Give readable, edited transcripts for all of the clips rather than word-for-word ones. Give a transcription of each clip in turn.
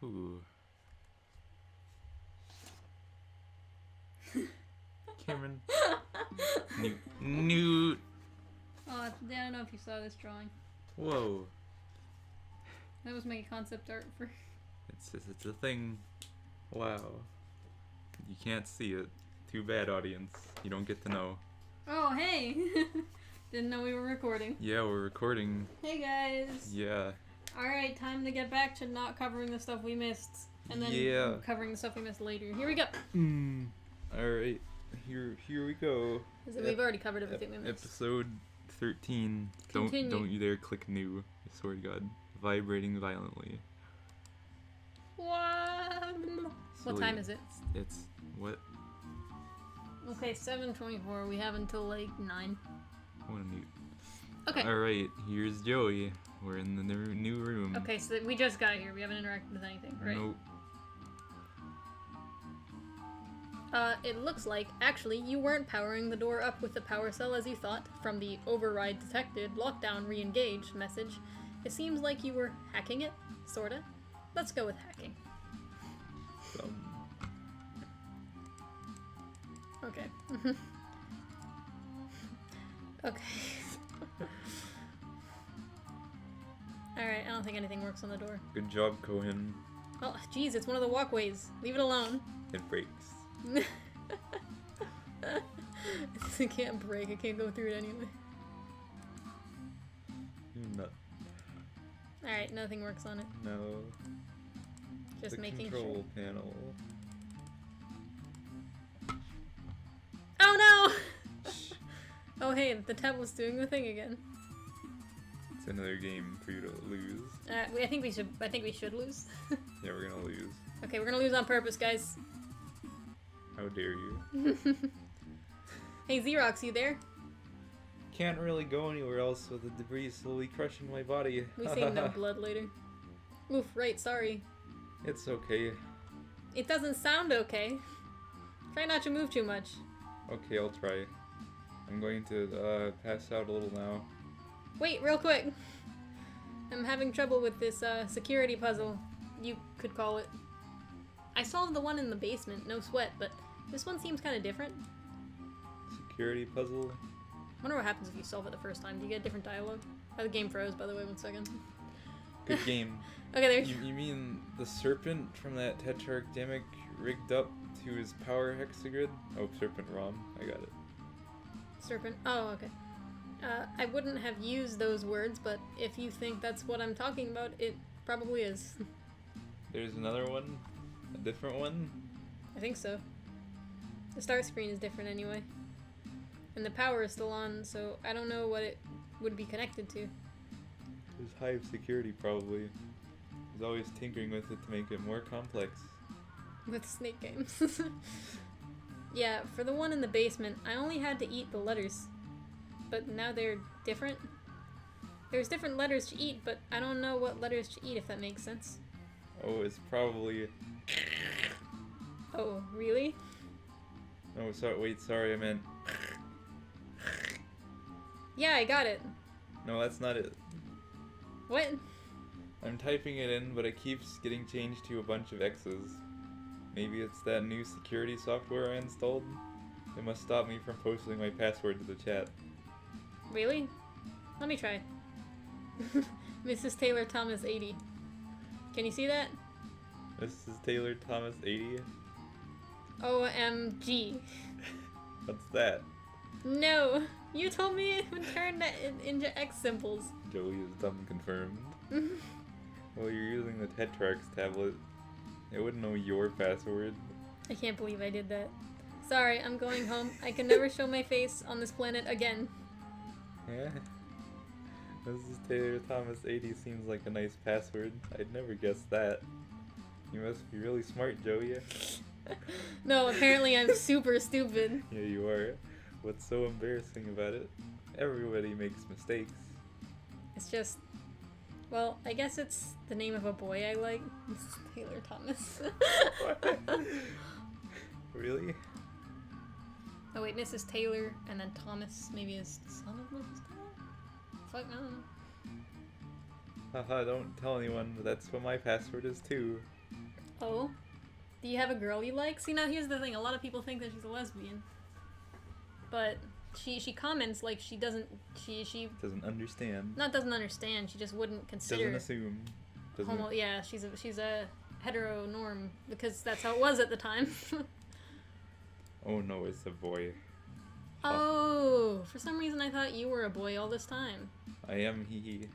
Ooh. Cameron. Newt. Oh, I don't know if you saw this drawing. Whoa. That was my concept art for... It's a thing. Wow. You can't see it. Too bad, audience. You don't get to know. Oh, hey! Didn't know we were recording. Yeah, we're recording. Hey, guys! Yeah. Alright, time to get back to not covering the stuff we missed. And then covering the stuff we missed later. Here we go! Alright. Here we go. We've already covered everything we missed. Episode 13. Continue. Don't you dare click new. I swear to God. Vibrating violently. What time is it? It's what? Okay, 7:24. We have until like 9. What a neat. Okay. Alright, here's Joey. We're in the new room. Okay, so we just got here. We haven't interacted with anything, right? Nope. It looks like, actually, you weren't powering the door up with the power cell as you thought. From the override detected, lockdown re-engaged message, it seems like you were hacking it, sorta. Let's go with hacking. Okay. Okay. Alright, I don't think anything works on the door. Good job, Cohen. Oh, jeez, it's one of the walkways. Leave it alone. It breaks. It can't break. I can't go through it anyway. No. Alright, nothing works on it. No. Just the making control sure. panel. Oh no! Oh hey, the tablet's doing the thing again. It's another game for you to lose. I think we should lose. Yeah, we're gonna lose. Okay, we're gonna lose on purpose, guys. How dare you? Hey Xerox, you there? Can't really go anywhere else with the debris slowly crushing my body. We say no blood later. Oof, right, sorry. It's okay. It doesn't sound okay. Try not to move too much. Okay, I'll try. I'm going to pass out a little now. Wait, real quick. I'm having trouble with this security puzzle, you could call it. I solved the one in the basement, no sweat, but this one seems kind of different. Security puzzle? Wonder what happens if you solve it the first time. Do you get a different dialogue? Oh, the game froze, by the way, 1 second. Good game. Okay, there you mean the serpent from that Tetrarch Dammek rigged up to his power hexagrid? Oh, serpent ROM. I got it. Serpent. Oh, okay. I wouldn't have used those words, but if you think that's what I'm talking about, it probably is. There's another one? A different one? I think so. The start screen is different anyway. And the power is still on, so I don't know what it would be connected to. There's hive security, probably. He's always tinkering with it to make it more complex. With snake games. Yeah, for the one in the basement, I only had to eat the letters. But now they're different. There's different letters to eat, but I don't know what letters to eat, if that makes sense. Oh, it's probably... Oh, really? Oh, sorry, I meant... Yeah, I got it. No, that's not it. What? I'm typing it in, but it keeps getting changed to a bunch of X's. Maybe it's that new security software I installed? It must stop me from posting my password to the chat. Really? Let me try. Mrs. Taylor Thomas 80. Can you see that? Mrs. Taylor Thomas 80? OMG. What's that? No! You told me it would turn that into X symbols. Joey is dumb confirmed. Well, you're using the Tetrarch's tablet. It wouldn't know your password. I can't believe I did that. Sorry, I'm going home. I can never show my face on this planet again. Yeah. Mrs. Taylor Thomas 80 seems like a nice password. I'd never guess that. You must be really smart, Joey. No, apparently I'm super stupid. Yeah, you are. What's so embarrassing about it? Everybody makes mistakes. It's just... Well, I guess it's the name of a boy I like. Mrs. Taylor Thomas. Really? Oh wait, Mrs. Taylor, and then Thomas maybe is the son of Mrs. Taylor? Fuck, I don't know. Haha, don't tell anyone, but that's what my password is too. Oh? Do you have a girl you like? See, now here's the thing. A lot of people think that she's a lesbian. But she comments like she doesn't... She Doesn't understand. not doesn't understand. She just wouldn't consider... Doesn't assume. Homo... Yeah, she's a hetero norm. Because that's how it was at the time. Oh no, it's a boy. Oh, for some reason I thought you were a boy all this time. I am he.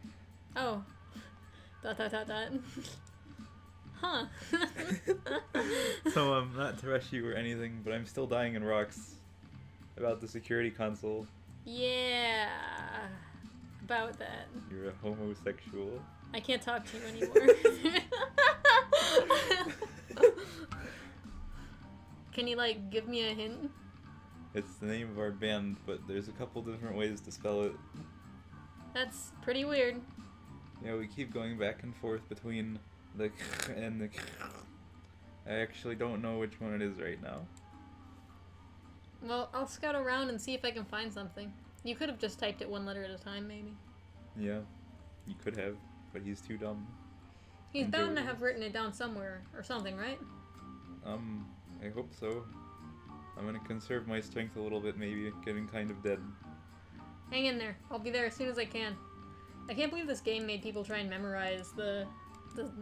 Oh. ... Huh. So, not to rush you or anything, but I'm still dying in rocks about the security console. Yeah. About that. You're a homosexual. I can't talk to you anymore. Can you, like, give me a hint? It's the name of our band, but there's a couple different ways to spell it. That's pretty weird. Yeah, we keep going back and forth between the and the. I actually don't know which one it is right now. Well, I'll scout around and see if I can find something. You could have just typed it one letter at a time, maybe. Yeah, you could have, but he's too dumb. He's And bound to Joey. have written it down somewhere or something, right? I hope so. I'm gonna conserve my strength a little bit, maybe. Getting kind of dead. Hang in there. I'll be there as soon as I can. I can't believe this game made people try and memorize the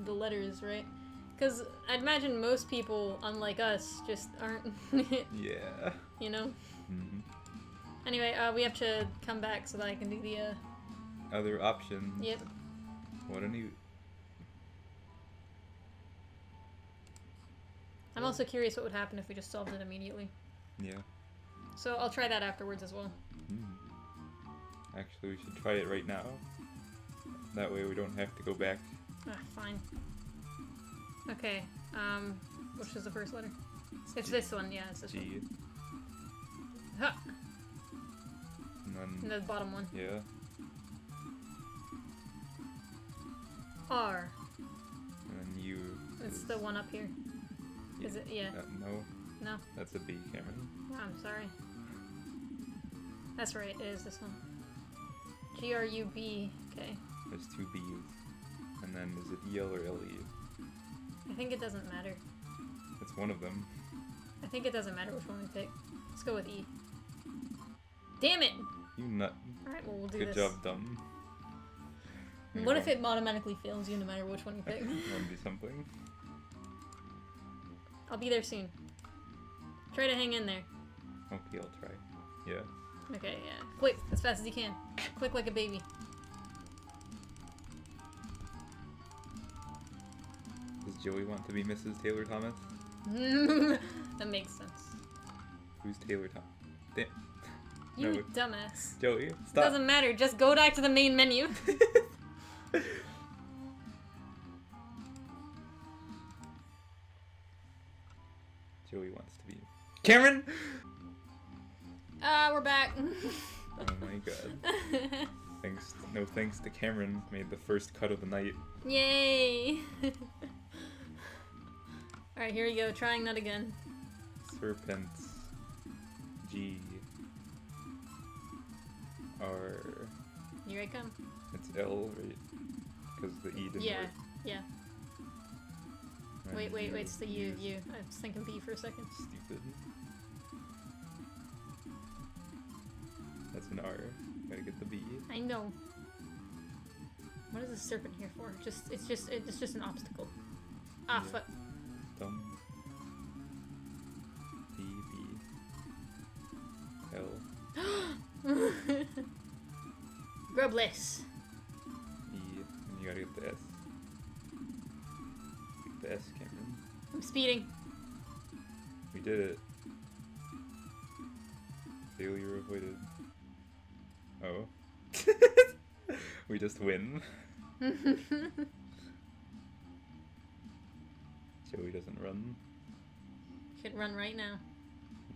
letters, right? Because I'd imagine most people, unlike us, just aren't, Yeah. you know? Mm-hmm. Anyway, we have to come back so that I can do the, Other options. Yep. What a new. I'm also curious what would happen if we just solved it immediately. Yeah. So I'll try that afterwards as well. Actually, we should try it right now. That way we don't have to go back. Ah, fine. Okay, which is the first letter? It's this one, yeah, it's this one. G. Ha! And And then. the bottom one. Yeah. R. And then U. It's is- the one up here. Is it? Yeah. No. No. That's a B, Cameron. Oh, I'm sorry. That's right, it is this one. G-R-U-B. Okay. There's two B's. And then is it EL or LE? I think it doesn't matter. It's one of them. I think it doesn't matter which one we pick. Let's go with E. Damn it! You nut. Alright, well, we'll do Good this. job, dumb. What if it automatically fails you no matter which one you pick? That'd be something. I'll be there soon. Try to hang in there. Okay, I'll try. Yeah. Okay, yeah. Quick, as fast as you can. Quick like a baby. Does Joey want to be Mrs. Taylor Thomas? That makes sense. Who's Taylor Thomas? Damn. You No. dumbass. Joey, stop. Doesn't matter, just go back to the main menu. Joey wants to be. Cameron! We're back. Oh my god. No thanks to Cameron, made the first cut of the night. Yay! Alright, here we go. Trying that again. Serpents. G. R. Here I come. It's L, right? Because the E didn't Yeah, work. yeah. And Wait, U. it's the U. I was thinking B for a second. Stupid. That's an R. Gotta get the B. I know. What is the serpent here for? It's just an obstacle. Ah, Yeah. fuck. Dumb. B, B. L. Grubless. E. And you gotta get the S. Get the S, Cameron. I'm speeding. We did it. Failure avoided. Oh. We just win. Joey doesn't run. Should run right now.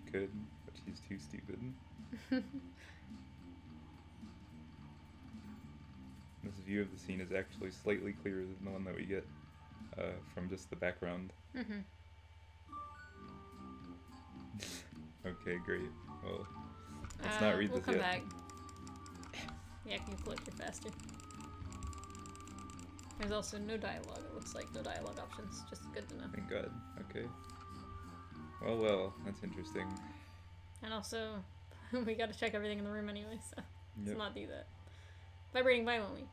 He could, but she's too stupid. This view of the scene is actually slightly clearer than the one that we get from just the background. Okay, great. Well, let's not read we'll this come yet. back. Yeah, can you click it faster? There's also no dialogue. It looks like no dialogue options. Just good to know. Thank God. Okay. Well, that's interesting. And also, we gotta check everything in the room anyway, so let's Yep. not do that. Vibrating violently.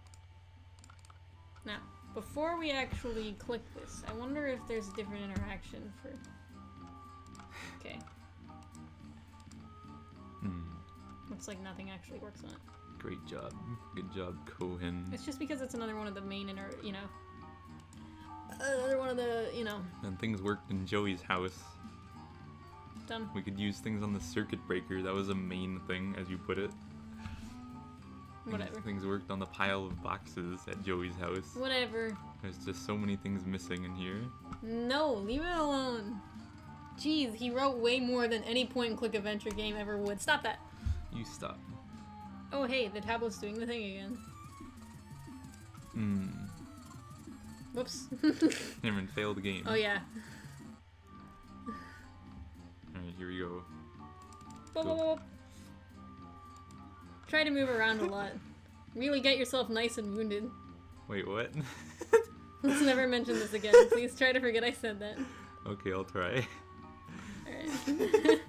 Now, before we actually click this, I wonder if there's a different interaction for... Okay. Looks like nothing actually works on it. Great job. Good job, Cohen. It's just because it's another one of the main another one of the, And things worked in Joey's house. done. We could use things on the circuit breaker. That was a main thing, as you put it. Whatever. Things worked on the pile of boxes at Joey's house. Whatever. There's just so many things missing in here. No, leave it alone. Jeez, he wrote way more than any point-and-click adventure game ever would. Stop that. You stop. Oh, hey, the tablet's doing the thing again. Whoops. Cameron failed the game. Oh, yeah. Alright, here we go. Boop, boop, boop. Try to move around a lot. Really get yourself nice and wounded. Wait, what? Let's never mention this again. Please try to forget I said that. Okay, I'll try. Alright.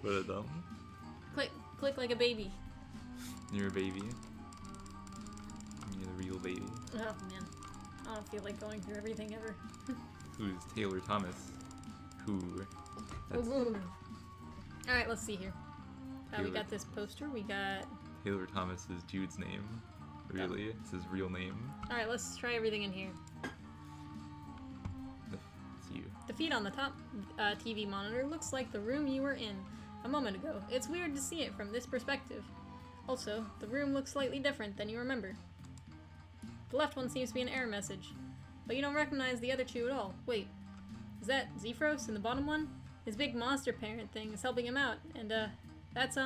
What a dumb. Click like a baby. You're a baby. You're the real baby. Oh, man. I don't feel like going through everything ever. Who's Taylor Thomas? Who? That's Alright, let's see here. We Taylor. got this poster. We got... Taylor Thomas is Jude's name. Really? It's his real name. Alright, let's try everything in here. It's you. The feed on the top TV monitor looks like the room you were in a moment ago. It's weird to see it from this perspective. Also, the room looks slightly different than you remember. The left one seems to be an error message, but you don't recognize the other two at all. Wait, is that Xefros in the bottom one? His big monster parent thing is helping him out, and that's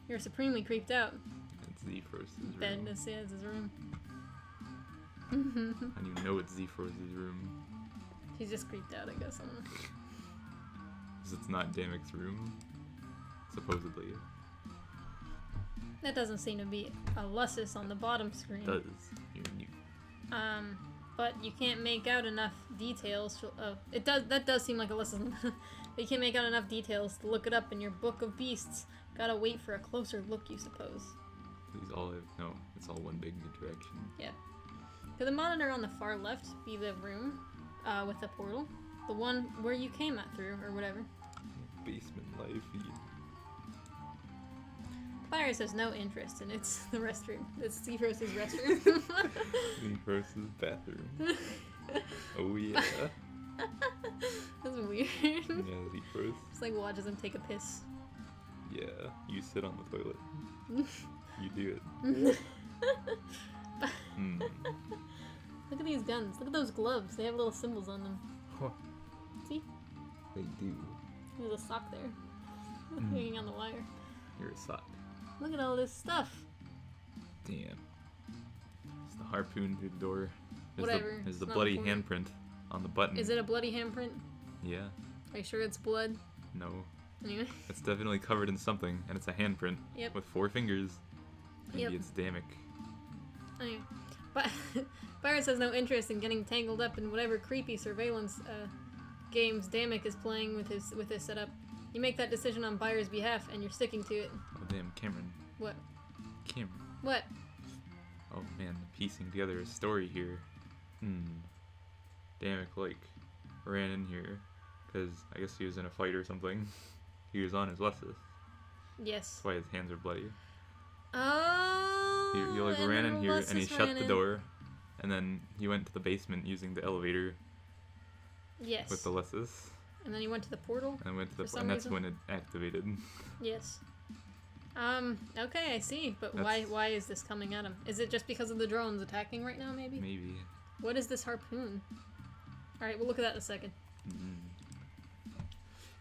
you're supremely creeped out. It's Xefros' room. Ben, this is his room. How do you know it's Xefros' room? He's just creeped out, I guess. I don't know. Because it's not Dammek's room. Supposedly. That doesn't seem to be a Lussus on the bottom screen. It does. You're new. But you can't make out enough details. It does. That does seem like a Lussus. But you can't make out enough details to look it up in your book of beasts. Gotta wait for a closer look, you suppose. These all have, no, it's all one big interaction. Yeah. Could the monitor on the far left be the room with the portal? The one where you came at through, or whatever. Basement life. Virus has no interest in the restroom. It's Xefros' restroom. Xefros' bathroom. Oh yeah. That's weird. Yeah, Xefros. Just like watches him take a piss. Yeah, you sit on the toilet. You do it. Look at these guns. Look at those gloves. They have little symbols on them. Huh. See? They do. There's a sock there. Hanging on the wire. You're a sock. Look at all this stuff. Damn. It's the harpoon through the door. Whatever. There's the It's not bloody important. handprint on the button. Is it a bloody handprint? Yeah. Are you sure it's blood? No. Anyway. It's definitely covered in something, and it's a handprint. Yep. With 4 fingers. Maybe Yep. it's Dammek. Anyway. But Virus has no interest in getting tangled up in whatever creepy surveillance games Dammek is playing with his setup. You make that decision on Byers' behalf, and you're sticking to it. Oh damn, Cameron. What? Cameron. What? Oh man, piecing together a story here. Dammek, like, ran in here, because I guess he was in a fight or something. He was on his Lussus. Yes. That's why his hands are bloody. Oh. He like and ran then in here, and he Lussus shut ran the in. door, and then he went to the basement using the elevator Yes. with the Lussus, And then he went to the portal. and went to For the, some and that's reason? when it activated. Yes. Okay, I see. But That's- why is this coming at him? Is it just because of the drones attacking right now, maybe? Maybe. What is this harpoon? Alright, we'll look at that in a second.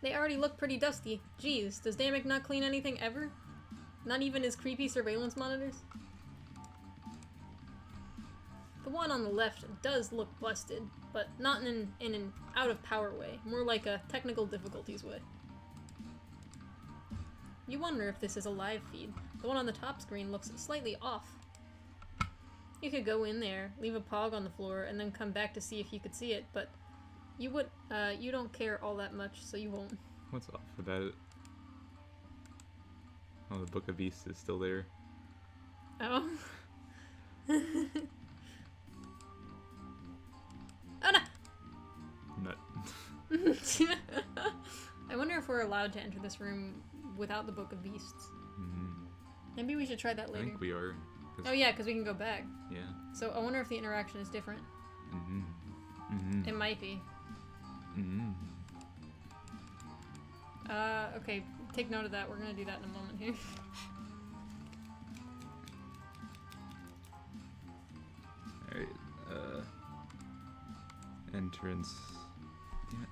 They already look pretty dusty. Jeez, does Dammek not clean anything ever? Not even his creepy surveillance monitors? The one on the left does look busted, but not in an out-of-power way. More like a technical difficulties way. You wonder if this is a live feed. The one on the top screen looks slightly off. You could go in there, leave a pog on the floor, and then come back to see if you could see it, but you don't care all that much, so you won't. What's off about it? Oh, the Book of Beasts is still there. Oh. Oh no! Nut. I wonder if we're allowed to enter this room without the Book of Beasts. Mm-hmm. Maybe we should try that I later. think we are. Oh yeah, because we can go back. Yeah. So I wonder if the interaction is different. Mm-hmm. Mm-hmm. It might be. Mm-hmm. Okay, take note of that. We're gonna do that in a moment here. Alright, entrance. Damn it.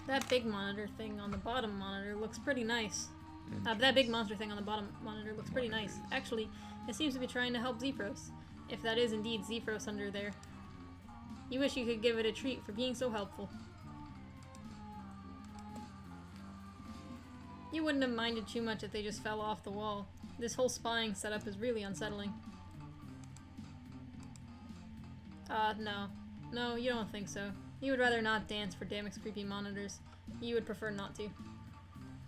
That big monitor thing on the bottom monitor looks pretty nice. That big monster thing on the bottom monitor looks pretty nice. Actually, it seems to be trying to help Xefros. If that is indeed Xefros under there. You wish you could give it a treat for being so helpful. You wouldn't have minded too much if they just fell off the wall. This whole spying setup is really unsettling. No. No, you don't think so. You would rather not dance for Dammek's creepy monitors. You would prefer not to.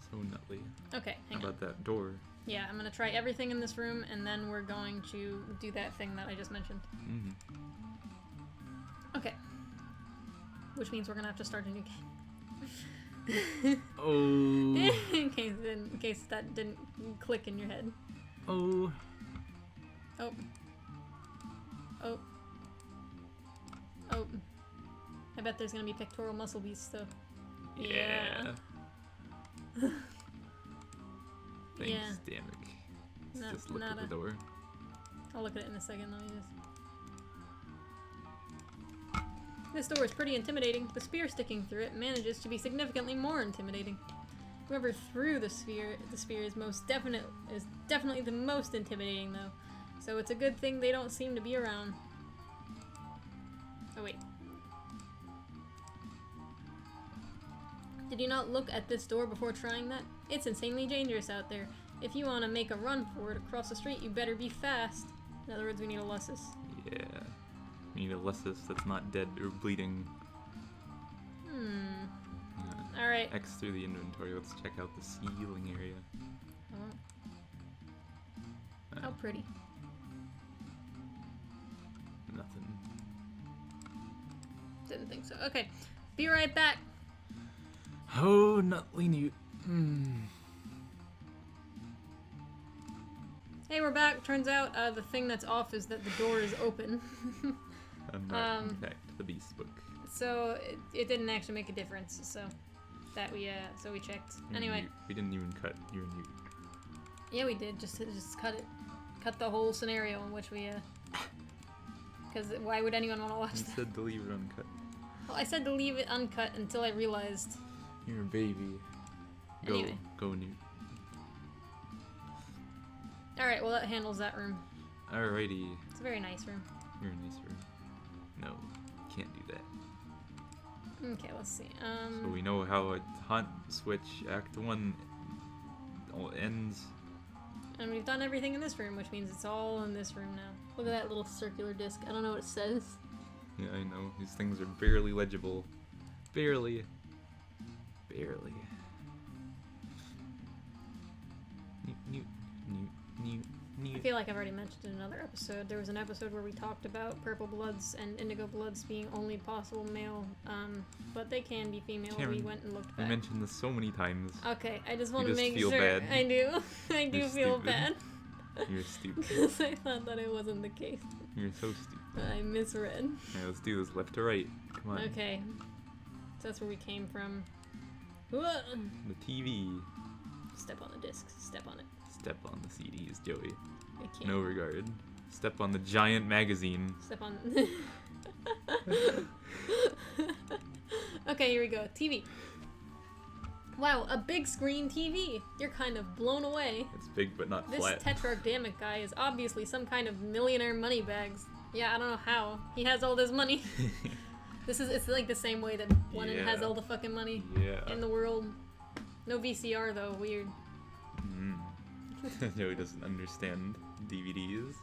So nutly. Okay, hang How on. about that door? Yeah, I'm gonna try everything in this room, and then we're going to do that thing that I just mentioned. Mm-hmm. Okay. Which means we're gonna have to start a new game. Oh. in case that didn't click in your head. Oh. Oh. Oh. Oh. I bet there's gonna be pectoral muscle beasts, though. Yeah. Thanks, Yeah. Dammek. Let's No, just look at nada. the door. I'll look at it in a second, though. This door is pretty intimidating. The spear sticking through it manages to be significantly more intimidating. Whoever threw the spear is definitely the most intimidating, though. So it's a good thing they don't seem to be around. Oh wait. Did you not look at this door before trying that? It's insanely dangerous out there. If you want to make a run for it across the street, you better be fast. In other words, we need a Lussus. Yeah. We need a Lussus that's not dead or bleeding. Alright. X through the inventory. Let's check out the ceiling area. Oh. How pretty. Nothing. Didn't think so. Okay. Be right back. Oh, nutly newt. Hey, we're back. Turns out the thing that's off is that the door is open. I'm not back to the beast book. So it didn't actually make a difference. So we checked. You're Anyway. mute. We didn't even cut. You're mute. Yeah, we did. Just cut it. Cut the whole scenario in which we because why would anyone want to watch You that? said to leave it uncut. Well, I said to leave it uncut until I realized. You're a baby. Go. Anyway. Go newt. Alright, well that handles that room. Alrighty. It's a very nice room. You're a nice room. No. Can't do that. Okay, let's see. So we know how a hunt switch Act 1 ends. And we've done everything in this room, which means it's all in this room now. Look at that little circular disc. I don't know what it says. Yeah, I know. These things are barely legible. Barely. Barely. Newt. I feel like I've already mentioned in another episode. There was an episode where we talked about purple bloods and indigo bloods being only possible male, but they can be female. Cameron, We went and looked We back. mentioned this so many times. Okay, I just want to just make feel sure. bad. I do. I do You're feel stupid. bad. You're stupid. Because I thought that it wasn't the case. You're so stupid. I misread. Alright, let's do this left to right. Come on. Okay. So that's where we came from. Whoa. The TV. Step on the disc. Step on it. Step on the CDs, Joey. I can't. No regard. Step on the giant magazine. Step on. Okay, here we go. TV. Wow, a big screen TV. You're kind of blown away. It's big but not This flat. Tetrarch Dammek guy is obviously some kind of millionaire moneybags. Yeah, I don't know how. He has all this money. It's like the same way that Lennon has Yeah. all the fucking money Yeah. in the world. No VCR though, weird. Joey doesn't understand DVDs.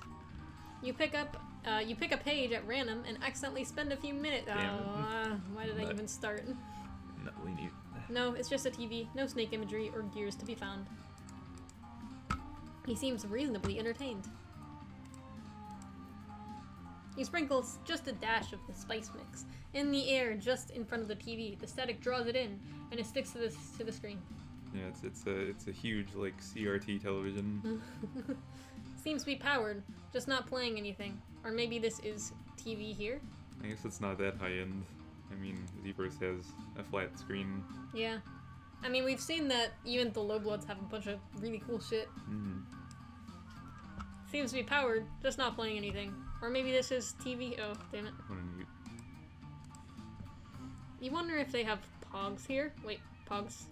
You pick a page at random and accidentally spend a few minutes. Why did I even start? No, we need. No, it's just a TV. No snake imagery or gears to be found. He seems reasonably entertained. He sprinkles just a dash of the spice mix in the air just in front of the TV. The static draws it in, and it sticks to the screen. Yeah, it's a huge like CRT television. Seems to be powered, just not playing anything. Or maybe this is TV here? I guess it's not that high end. I mean, Xefros has a flat screen. Yeah. I mean, we've seen that even the low bloods have a bunch of really cool shit. Mm-hmm. Seems to be powered, just not playing anything. Or maybe this is TV. Oh, damn it. What a neat. You wonder if they have pogs here? Wait, pogs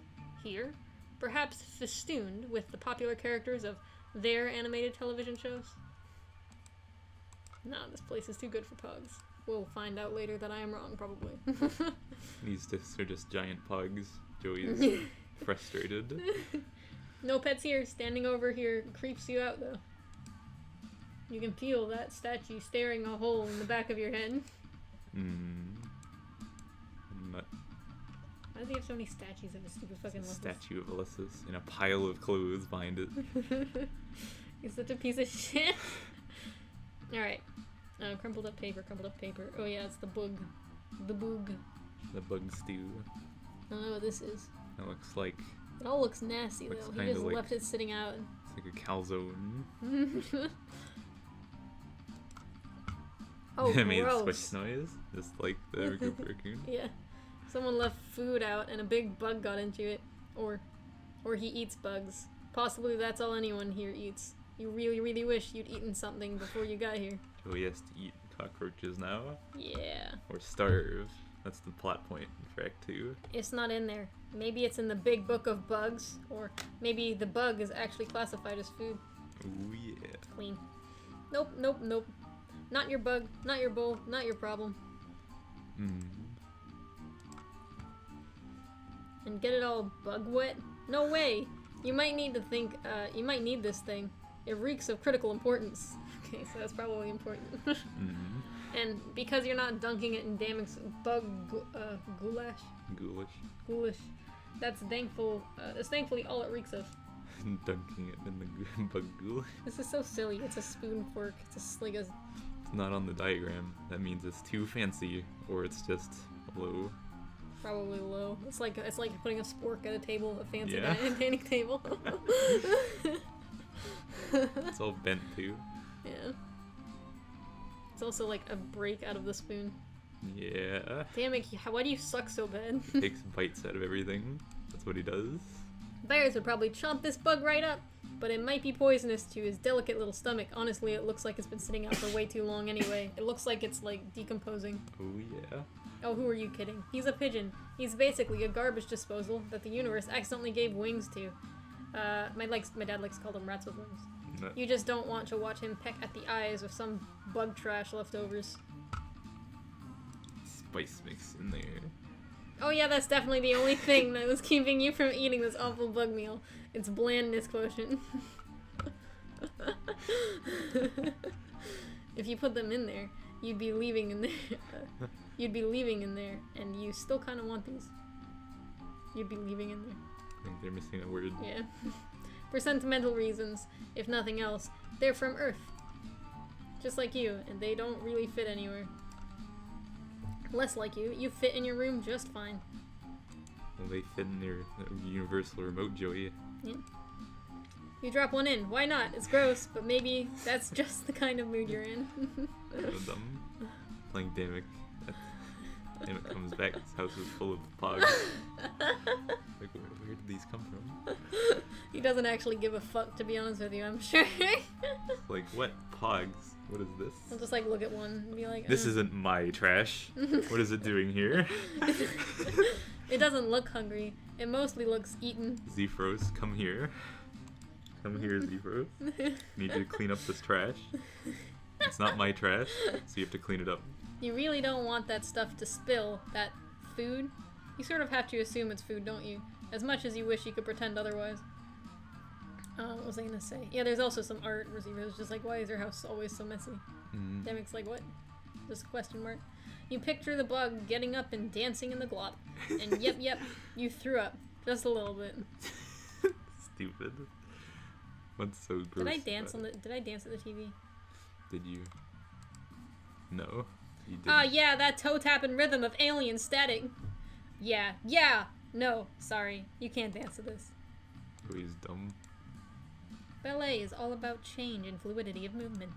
here? Perhaps festooned with the popular characters of their animated television shows? Nah, this place is too good for pogs. We'll find out later that I am wrong, probably. These discs are just giant pugs. Joey is frustrated. No pets here. Standing over here creeps you out, though. You can feel that statue staring a hole in the back of your head. Nut. Why does he have so many statues of his stupid fucking Lyssus? Statue of Ulysses in a pile of clothes behind it. He's such a piece of shit. Alright. Crumpled up paper, crumpled up paper. Oh yeah, it's the bug. The boog. The bug stew. I don't know what this is. It looks like. It all looks nasty Looks though. He just like- left it sitting out. It's like a calzone. Oh, It made a gross. squish noise, just like the raccoon. Yeah. Someone left food out and a big bug got into it. Or he eats bugs. Possibly that's all anyone here eats. You really, really wish you'd eaten something before you got here. Joey has to eat cockroaches now, Yeah. or starve. That's the plot point for Act 2. It's not in there. Maybe it's in the big book of bugs. Or maybe the bug is actually classified as food. Ooh yeah. Clean. Nope, nope, nope. Not your bug, not your bowl, not your problem. And get it all bug wet? No way! You might need to think, you might need this thing. It reeks of critical importance. Okay, so that's probably important. And because you're not dunking it in Dammek's bug goulash? Ghoulish. That's thankfully all it reeks of. Dunking it in the bug ghoul. This is so silly. It's a spoon fork. It's just like a... It's not on the diagram. That means it's too fancy, or it's just low. Probably low. It's like putting a spork at a table, a fancy Yeah. dining table. It's all bent too. Yeah. It's also like a break out of the spoon. Yeah. Damn it, why do you suck so bad? Takes bites out of everything. That's what he does. Bears would probably chomp this bug right up, but it might be poisonous to his delicate little stomach. Honestly, it looks like it's been sitting out for way too long anyway. It looks like it's like decomposing. Oh yeah. Oh, who are you kidding? He's a pigeon. He's basically a garbage disposal that the universe accidentally gave wings to. My dad likes to call them rats with wings. No. You just don't want to watch him peck at the eyes of some bug trash leftovers. Spice mix in there. Oh yeah, that's definitely the only thing that was keeping you from eating this awful bug meal. It's blandness quotient. If you put them in there, you'd be leaving in there, and you still kind of want these. You'd be leaving in there. I think they're missing a word. Yeah. For sentimental reasons, if nothing else, they're from Earth. Just like you, and they don't really fit anywhere. Less like you fit in your room just fine. Well, they fit in their universal remote, Joey. Yeah. You drop one in, why not? It's gross, but maybe that's just the kind of mood you're in. So dumb. Playing Dammek. Dammek comes back, his house is full of pogs. Like, where did these come from? He doesn't actually give a fuck, to be honest with you, I'm sure. Like, what pogs? What is this? I'll just like look at one and be like, This isn't my trash. What is it doing here? It doesn't look hungry. It mostly looks eaten. Xefros, come here. Come here, Xefros. Need to clean up this trash. It's not my trash, so you have to clean it up. You really don't want that stuff to spill, that food. You sort of have to assume it's food, don't you? As much as you wish you could pretend otherwise. What was I gonna say? Yeah, there's also some art where Zero's just like, why is your house always so messy? Dammek's like, what? Just a question mark. You picture the bug getting up and dancing in the glop. And yep, you threw up. Just a little bit. Stupid. What's so gross? Did I dance at the TV? Did you? No. You didn't. Ah, yeah, that toe tapping rhythm of alien static. Yeah. No, sorry. You can't dance to this. Oh, he's dumb. Ballet is all about change and fluidity of movement.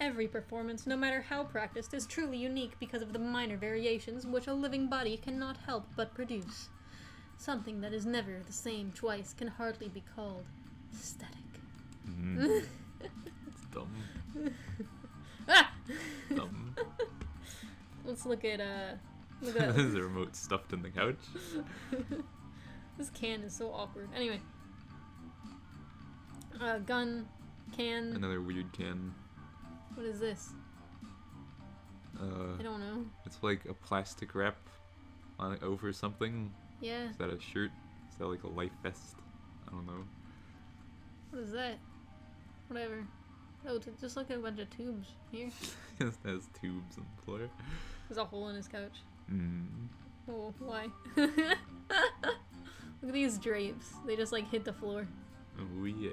Every performance, no matter how practiced, is truly unique because of the minor variations which a living body cannot help but produce. Something that is never the same twice can hardly be called static. It's dumb. Ah! Dumb. Let's look at There's a remote stuffed in the couch. This can is so awkward. Anyway. Gun, can. Another weird can. What is this? I don't know. It's like a plastic wrap on over something. Yeah. Is that a shirt? Is that like a life vest? I don't know. What is that? Whatever. Oh, just look at a bunch of tubes here. It has tubes on the floor. There's a hole in his couch. Oh, why? Look at these drapes. They just like hit the floor. Oh yeah.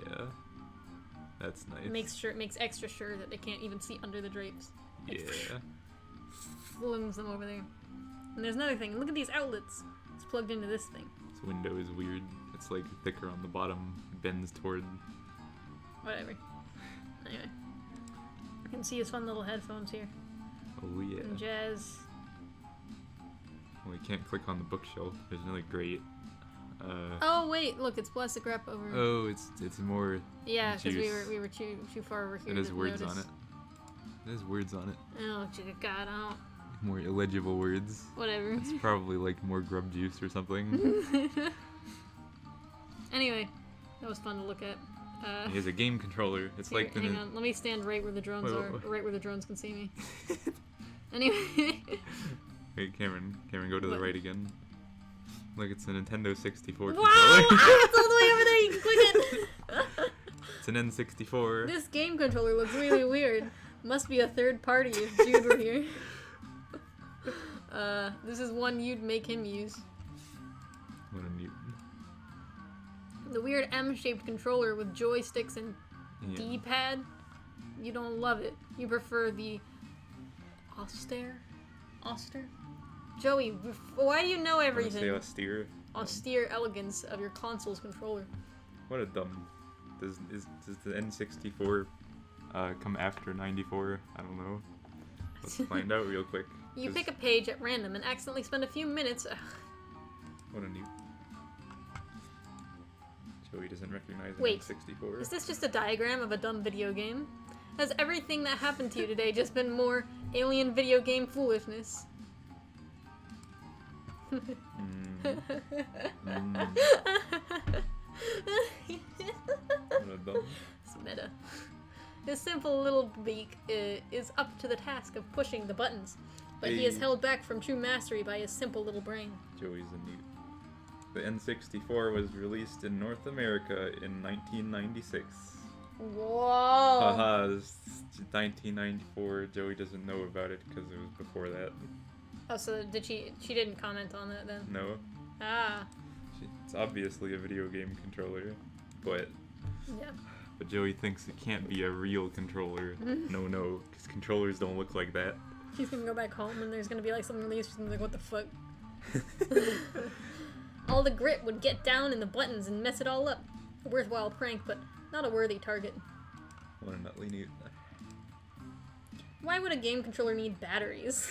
That's nice. Makes extra sure that they can't even see under the drapes. Yeah. Flings them over there. And there's another thing. Look at these outlets. It's plugged into this thing. This window is weird. It's like thicker on the bottom, bends toward. Whatever. Anyway. You can see his fun little headphones here. Oh yeah. And jazz. Well, we can't click on the bookshelf. There's another grate. Oh wait, look, it's plastic wrap over. Oh, it's more. Yeah, because juice. we were too far over here. It has to words notice. on it. It has words on it. Oh, God, I don't. More illegible words. Whatever. It's probably like more grub juice or something. Anyway, that was fun to look at. He has a game controller. It's here, like the. hang on, let me stand right where the drones Wait, are, wait. right where the drones can see me. Anyway. Wait, Cameron, go to What? the right again. Look, it's a Nintendo 64 Wow! controller. It's all the way over there. You can click it. It's an N64. This game controller looks really weird. Must be a third party if Jude were here. This is one you'd make him use. What a mute. The weird M-shaped controller with joysticks and Yeah. D-pad. You don't love it. You prefer the austere? Joey, why do you know Say everything? austere. Austere elegance of your console's controller. What a dumb. Does the N64 come after 94? I don't know. Let's find out real quick. You pick a page at random and accidentally spend a few minutes. What a new. Joey doesn't recognize an Wait, N64. Is this just a diagram of a dumb video game? Has everything that happened to you today just been more alien video game foolishness? What a dumb. It's meta. His simple little beak is up to the task of pushing the buttons, but he is Hey. held back from true mastery by his simple little brain. Joey's a newt. The N64 was released in North America in 1996. Whoa! Haha, this is 1994. Joey doesn't know about it because it was before that. Oh, so did she didn't comment on that then? No. Ah, It's obviously a video game controller, but yeah. Joey thinks it can't be a real controller. No, because controllers don't look like that. She's gonna go back home and there's gonna be like something released. She's gonna be like, what the fuck? All the grit would get down in the buttons and mess it all up. A worthwhile prank, but not a worthy target. What a nutly newt. Why would a game controller need batteries?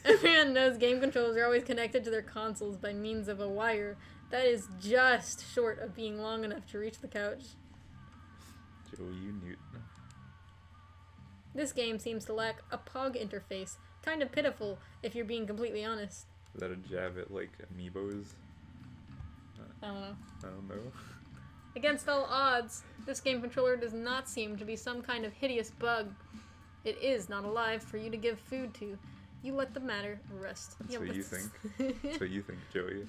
Everyone knows game controllers are always connected to their consoles by means of a wire that is just short of being long enough to reach the couch. Joey, you newt. This game seems to lack a POG interface. Kind of pitiful, if you're being completely honest. Is that a jab at, like, amiibos? I don't know. I don't know. Against all odds, this game controller does not seem to be some kind of hideous bug. It is not alive for you to give food to. You let the matter rest. That's what you think. That's what you think, Joey.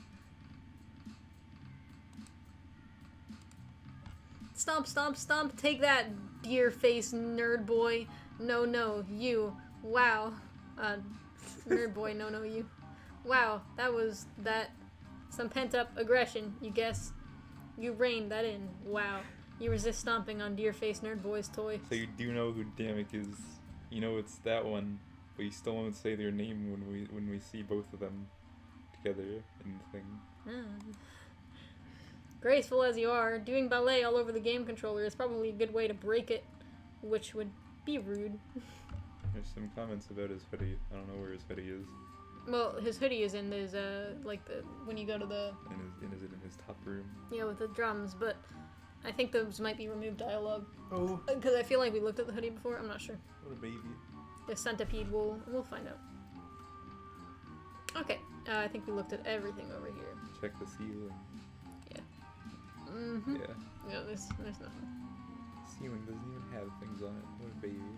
Stomp, stomp, stomp. Take that, deer face nerd boy. No, no, you. Wow. Nerd boy, no, no, you. Wow, that was that. Some pent-up aggression, you guess. You reined that in. Wow. You resist stomping on deer face nerd boy's toy. So you do know who Dammek is. You know it's that one, but you still won't say their name when we see both of them together in the thing. Graceful as you are, doing ballet all over the game controller is probably a good way to break it, which would be rude. There's some comments about his hoodie. I don't know where his hoodie is. Well, his hoodie is in his, like, when you go to the... Is it in his top room? Yeah, with the drums, but I think those might be removed dialogue. Oh. Because I feel like we looked at the hoodie before, I'm not sure. What a baby. The centipede, we'll find out. Okay, I think we looked at everything over here. Check the ceiling. Yeah. Mm-hmm. Yeah. No, there's nothing. The ceiling doesn't even have things on it. What a baby.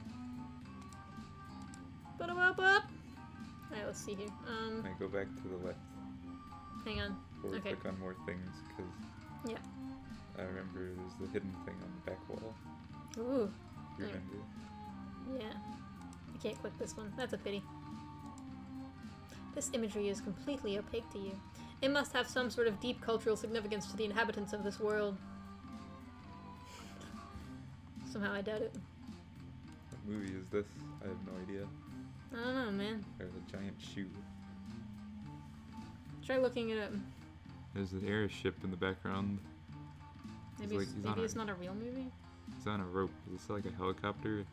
Ba-da-ba-ba. Alright, let's see here. I go back to the left. Hang on. Or Okay. click on more things, because Yeah. I remember there's the hidden thing on the back wall. Ooh. You remember? Yeah. I can't click this one. That's a pity. This imagery is completely opaque to you. It must have some sort of deep cultural significance to the inhabitants of this world. Somehow I doubt it. What movie is this? I have no idea. I don't know, man. There's a giant shoe. Try looking it up. There's an airship in the background. Maybe it's not a real movie? He's on a rope. Is this like a helicopter?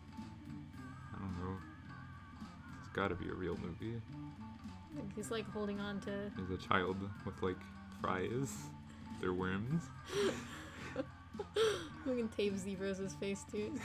I don't know. It's gotta be a real movie. Like he's like holding on to... There's a child with like fries. They're worms. Look at Tape Xefros' face too.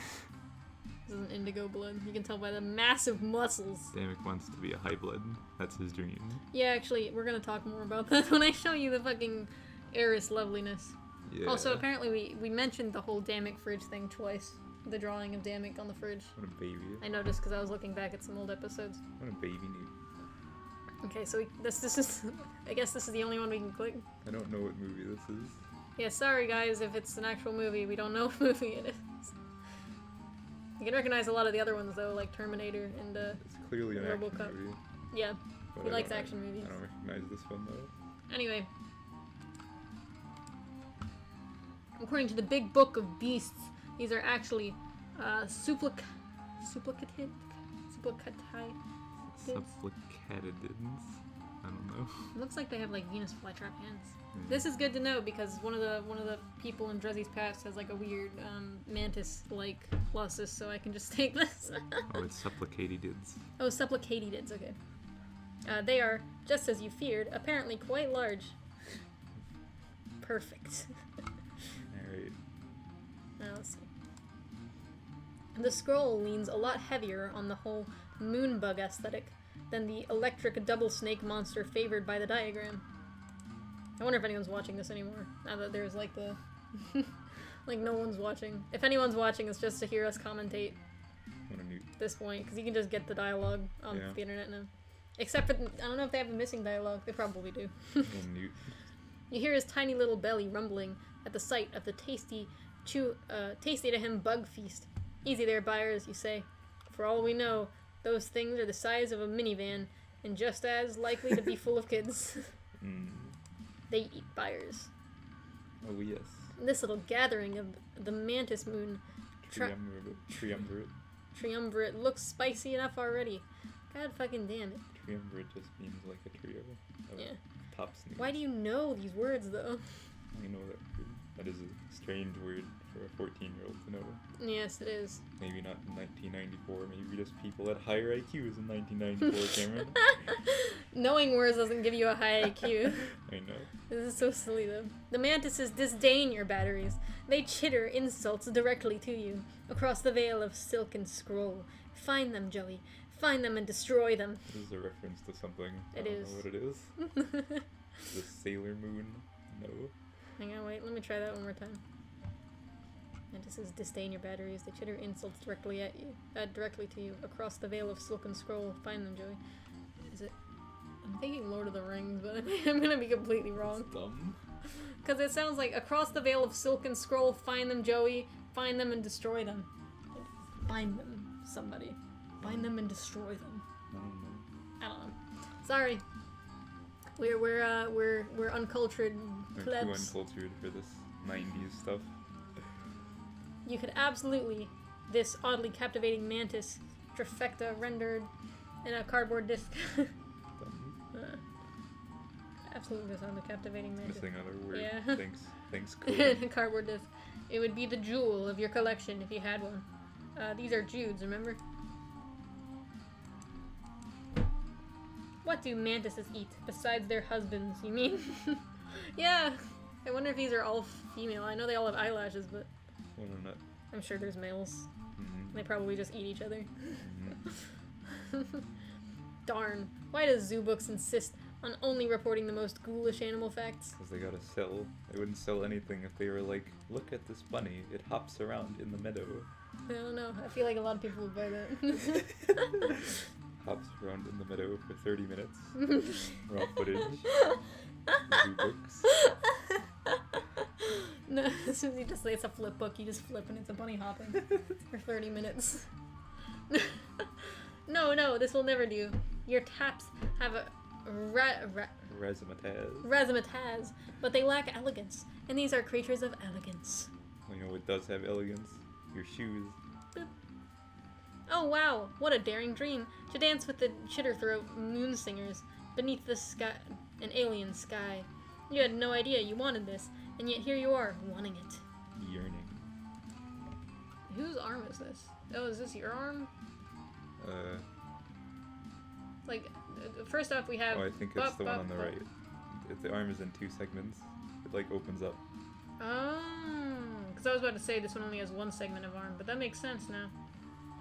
This is an indigo blood. You can tell by the massive muscles. Dammek wants to be a high blood. That's his dream. Yeah, actually, we're gonna talk more about that when I show you the fucking heiress loveliness. Yeah. Also, apparently we mentioned the whole Dammek fridge thing twice. The drawing of Dammek on the fridge. What a baby. I noticed because I was looking back at some old episodes. What a baby new. Okay, so this is... I guess this is the only one we can click. I don't know what movie this is. Yeah, sorry guys if it's an actual movie. We don't know what movie it is. You can recognize a lot of the other ones though, like Terminator and It's clearly an action RoboCop. movie. Yeah, but he I likes don't action movies. I don't recognize this one though. Anyway. According to the Big Book of Beasts, these are actually supplicatidins. Supplicatidins? I don't know. It looks like they have like Venus flytrap hands. This is good to know because one of the people in Dressy's past has like a weird mantis-like colossus, so I can just take this. Oh, it's supplicatidids. Oh, supplicatidids, okay. They are, just as you feared, apparently quite large. Perfect. Alright. Now let's see. The scroll leans a lot heavier on the whole moonbug aesthetic than the electric double snake monster favored by the diagram. I wonder if anyone's watching this anymore, now that there's like the... like no one's watching. If anyone's watching, it's just to hear us commentate at this point, because you can just get the dialogue on the internet now. Except for, I don't know if they have a missing dialogue, they probably do. You hear his tiny little belly rumbling at the sight of the tasty to him bug feast. Easy there, buyers, you say. For all we know, those things are the size of a minivan, and just as likely to be full of kids. They eat buyers. Oh yes. This little gathering of the mantis moon triumvirate looks spicy enough already. God fucking damn it. Triumvirate just means like a trio of top sneakers. Why do you know these words though? I know that word. That is a strange word for a 14-year-old to know. Yes, it is. Maybe not in 1994. Maybe just people had higher IQs in 1994, Cameron. Knowing words doesn't give you a high IQ. I know. This is so silly though. The mantises disdain your batteries. They chitter insults directly to you, across the veil of silk and scroll. Find them, Joey. Find them and destroy them. This is a reference to something. It is. I don't know what it is. The Sailor Moon? No. Hang on, wait, let me try that one more time. Mantises disdain your batteries. They chitter insults directly at you, directly to you, across the veil of silk and scroll. Find them, Joey. Is it? I'm thinking Lord of the Rings, but I'm gonna be completely wrong. It's dumb. Because it sounds like across the veil of silk and scroll, find them, Joey. Find them and destroy them. Find them, somebody. Find them and destroy them. I don't know. Sorry. We're uncultured We're plebs. too uncultured for this 90s stuff. You could absolutely, this oddly captivating mantis trifecta rendered in a cardboard disc. Absolutely this oddly captivating mantis. Missing other word. Yeah. Thanks, cool. Cardboard disc. It would be the jewel of your collection if you had one. These are Jude's, remember? What do mantises eat besides their husbands, you mean? Yeah. I wonder if these are all female. I know they all have eyelashes, but Well, no, not. I'm sure there's males. Mm-hmm. They probably just eat each other. Mm-hmm. Darn. Why does Zoo Books insist on only reporting the most ghoulish animal facts? Because they gotta sell. They wouldn't sell anything if they were like, look at this bunny. It hops around in the meadow. I don't know. I feel like a lot of people would buy that. Hops around in the meadow for 30 minutes. Raw footage. Zoo Books. No, as soon as you just say it's a flip book, you just flip and it's a bunny hopping for 30 minutes. No, this will never do. Your taps have a razzmatazz, but they lack elegance, and these are creatures of elegance. Well, you know what does have elegance? Your shoes. Boop. Oh wow, what a daring dream, to dance with the chitterthroat moon singers beneath the sky, an alien sky. You had no idea you wanted this, and yet here you are, wanting it. Yearning. Whose arm is this? Oh, is this your arm? Like, first off we have... Oh, I think it's the one on the right. If the arm is in 2 segments, it like opens up. Oh, because I was about to say this one only has 1 segment of arm, but that makes sense now.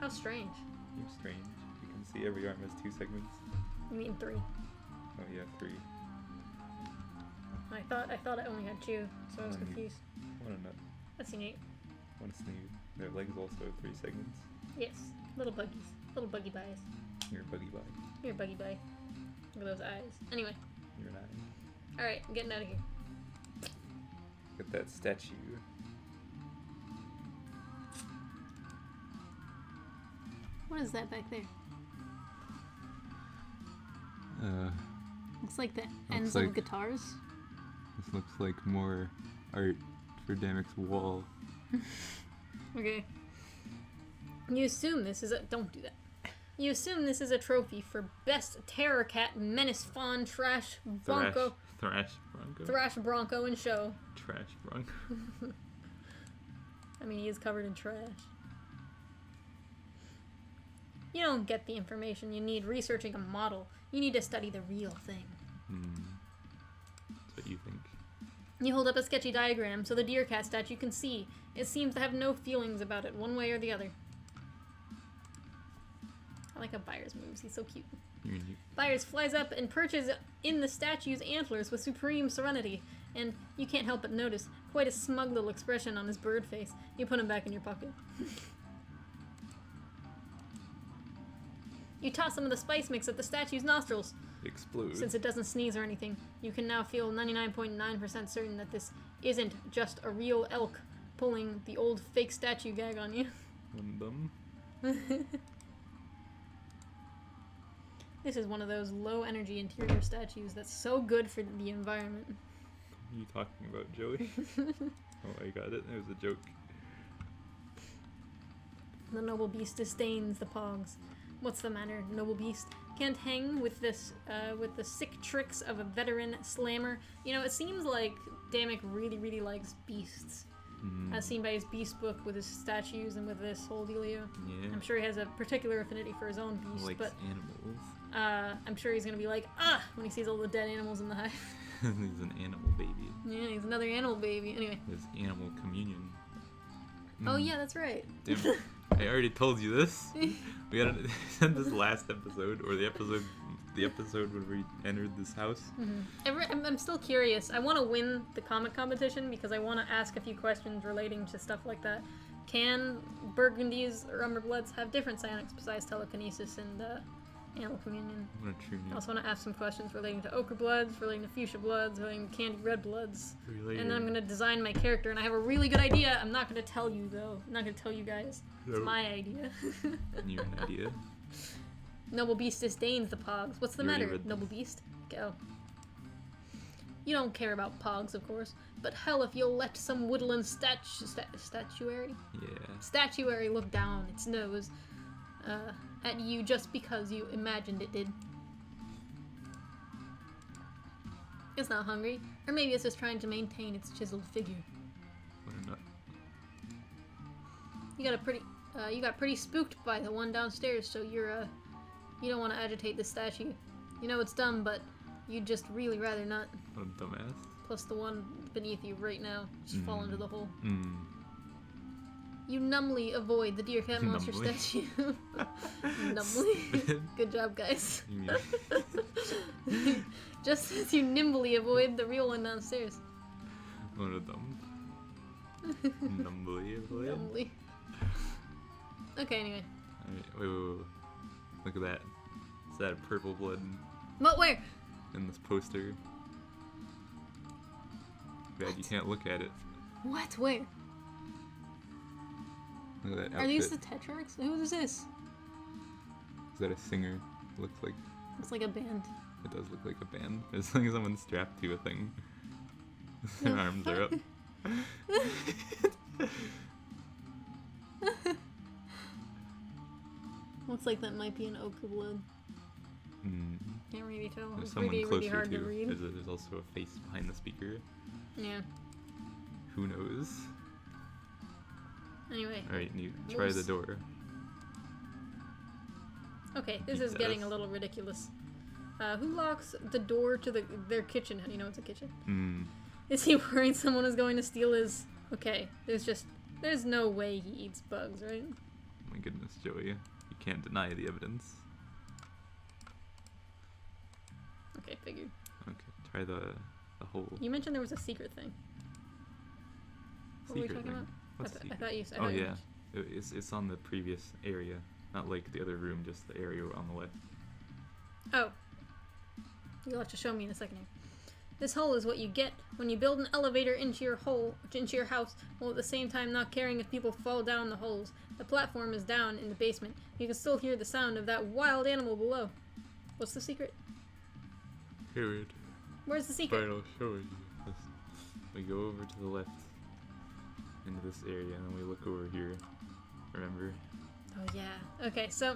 How strange. Seems strange. You can see every arm has 2 segments. You mean 3? Oh yeah, 3. I thought I only had 2, so I was confused. One a nut. That's neat. One sneeze. Their legs also have 3 segments. Yes, little buggies. Little buggy buys. You're a buggy bug. You're a buggy bye. Look at those eyes. Anyway. You're not. Alright, I'm getting out of here. Look at that statue. What is that back there? Looks like the ends like of guitars. This looks like more art for Dammek's wall. Okay. You assume this is a... Don't do that. You assume this is a trophy for best terror cat menace fawn trash bronco... Thrash bronco. Thrash bronco in show. Trash bronco. I mean, he is covered in trash. You don't get the information you need researching a model. You need to study the real thing. That's what you think. You hold up a sketchy diagram so the deer cat statue can see. It seems to have no feelings about it, one way or the other. I like how Byers moves. He's so cute. Byers flies up and perches in the statue's antlers with supreme serenity. And you can't help but notice quite a smug little expression on his bird face. You put him back in your pocket. You toss some of the spice mix at the statue's nostrils. Explode. Since it doesn't sneeze or anything, you can now feel 99.9% certain that this isn't just a real elk pulling the old fake statue gag on you. This is one of those low-energy interior statues that's so good for the environment. What are you talking about, Joey? Oh, I got it. It was a joke. The noble beast disdains the pogs. What's the matter, noble beast? Can't hang with this, with the sick tricks of a veteran slammer? You know, it seems like Dammek really likes beasts. As seen by his beast book with his statues and with this whole dealio. Yeah. I'm sure he has a particular affinity for his own beast, Likes but animals. I'm sure he's gonna be like, ah, when he sees all the dead animals in the hive. He's an animal baby. Yeah, he's another animal baby. Anyway. His animal communion. Oh yeah, that's right. Damn, I already told you this. We gotta send this last episode, or the episode when we entered this house. I'm still curious. I want to win the comic competition because I want to ask a few questions relating to stuff like that. Can Burgundies or Umberbloods have different psionics besides telekinesis and Animal communion. What a true I name. also want to ask some questions relating to ochre bloods, relating to fuchsia bloods, relating to candy red bloods. And then I'm going to design my character, and I have a really good idea. I'm not going to tell you, though. I'm not going to tell you guys. It's my idea. You an idea? Noble Beast disdains the pogs. What's the You already matter, read Noble Beast? Go. You don't care about pogs, of course. But hell, if you'll let some woodland statuary? Yeah. Statuary look down its nose at you just because you imagined it did. It's not hungry. Or maybe it's just trying to maintain its chiseled figure. What a nut. You got pretty spooked by the one downstairs, so you don't want to agitate the statue. You know it's dumb, but you'd just really rather not. What a dumbass. Plus the one beneath you right now just fall into the hole. Mm. You numbly avoid the deer cat monster Numbly. statue. Numbly. Good job, guys. Just as you nimbly avoid the real one downstairs. What a dumb. Numbly avoid. Numbly. Okay, anyway. Alright, wait. Look at that. Is that a purple blood What? Where? in this poster? Bad, you can't look at it. What? Where? Look at that outfit. Are these the Tetrarchs? Who is this? Is that a singer? Looks like Looks like a band. it does look like a band. It's like someone strapped to a thing. Their arms are up. Looks like that might be an ochre blood. Mm. Can't really tell. There's It's someone really, closer really hard to too. read. There's also a face behind the speaker. Yeah. Who knows? Anyway. Alright, you try the Moose. door. Okay, this He is getting a does. little ridiculous. Who locks the door to their kitchen? How do you know it's a kitchen? Mm. Is he worried someone is going to steal his... Okay, there's no way he eats bugs, right? My goodness, Joey. You can't deny the evidence. Okay, figured. Okay, try the hole. You mentioned there was a secret thing. What were we Secret talking thing. about? What's I secret? thought you said... Oh yeah, it's on the previous area, not like the other room, just the area on the left. Oh. You'll have to show me in a second here. This hole is what you get when you build an elevator into your house, while at the same time not caring if people fall down the holes. The platform is down in the basement. You can still hear the sound of that wild animal below. What's the secret? Here, Where's the secret? I'll show you. We go over to the left into this area, and then we look over here. Remember? Oh yeah. Okay, so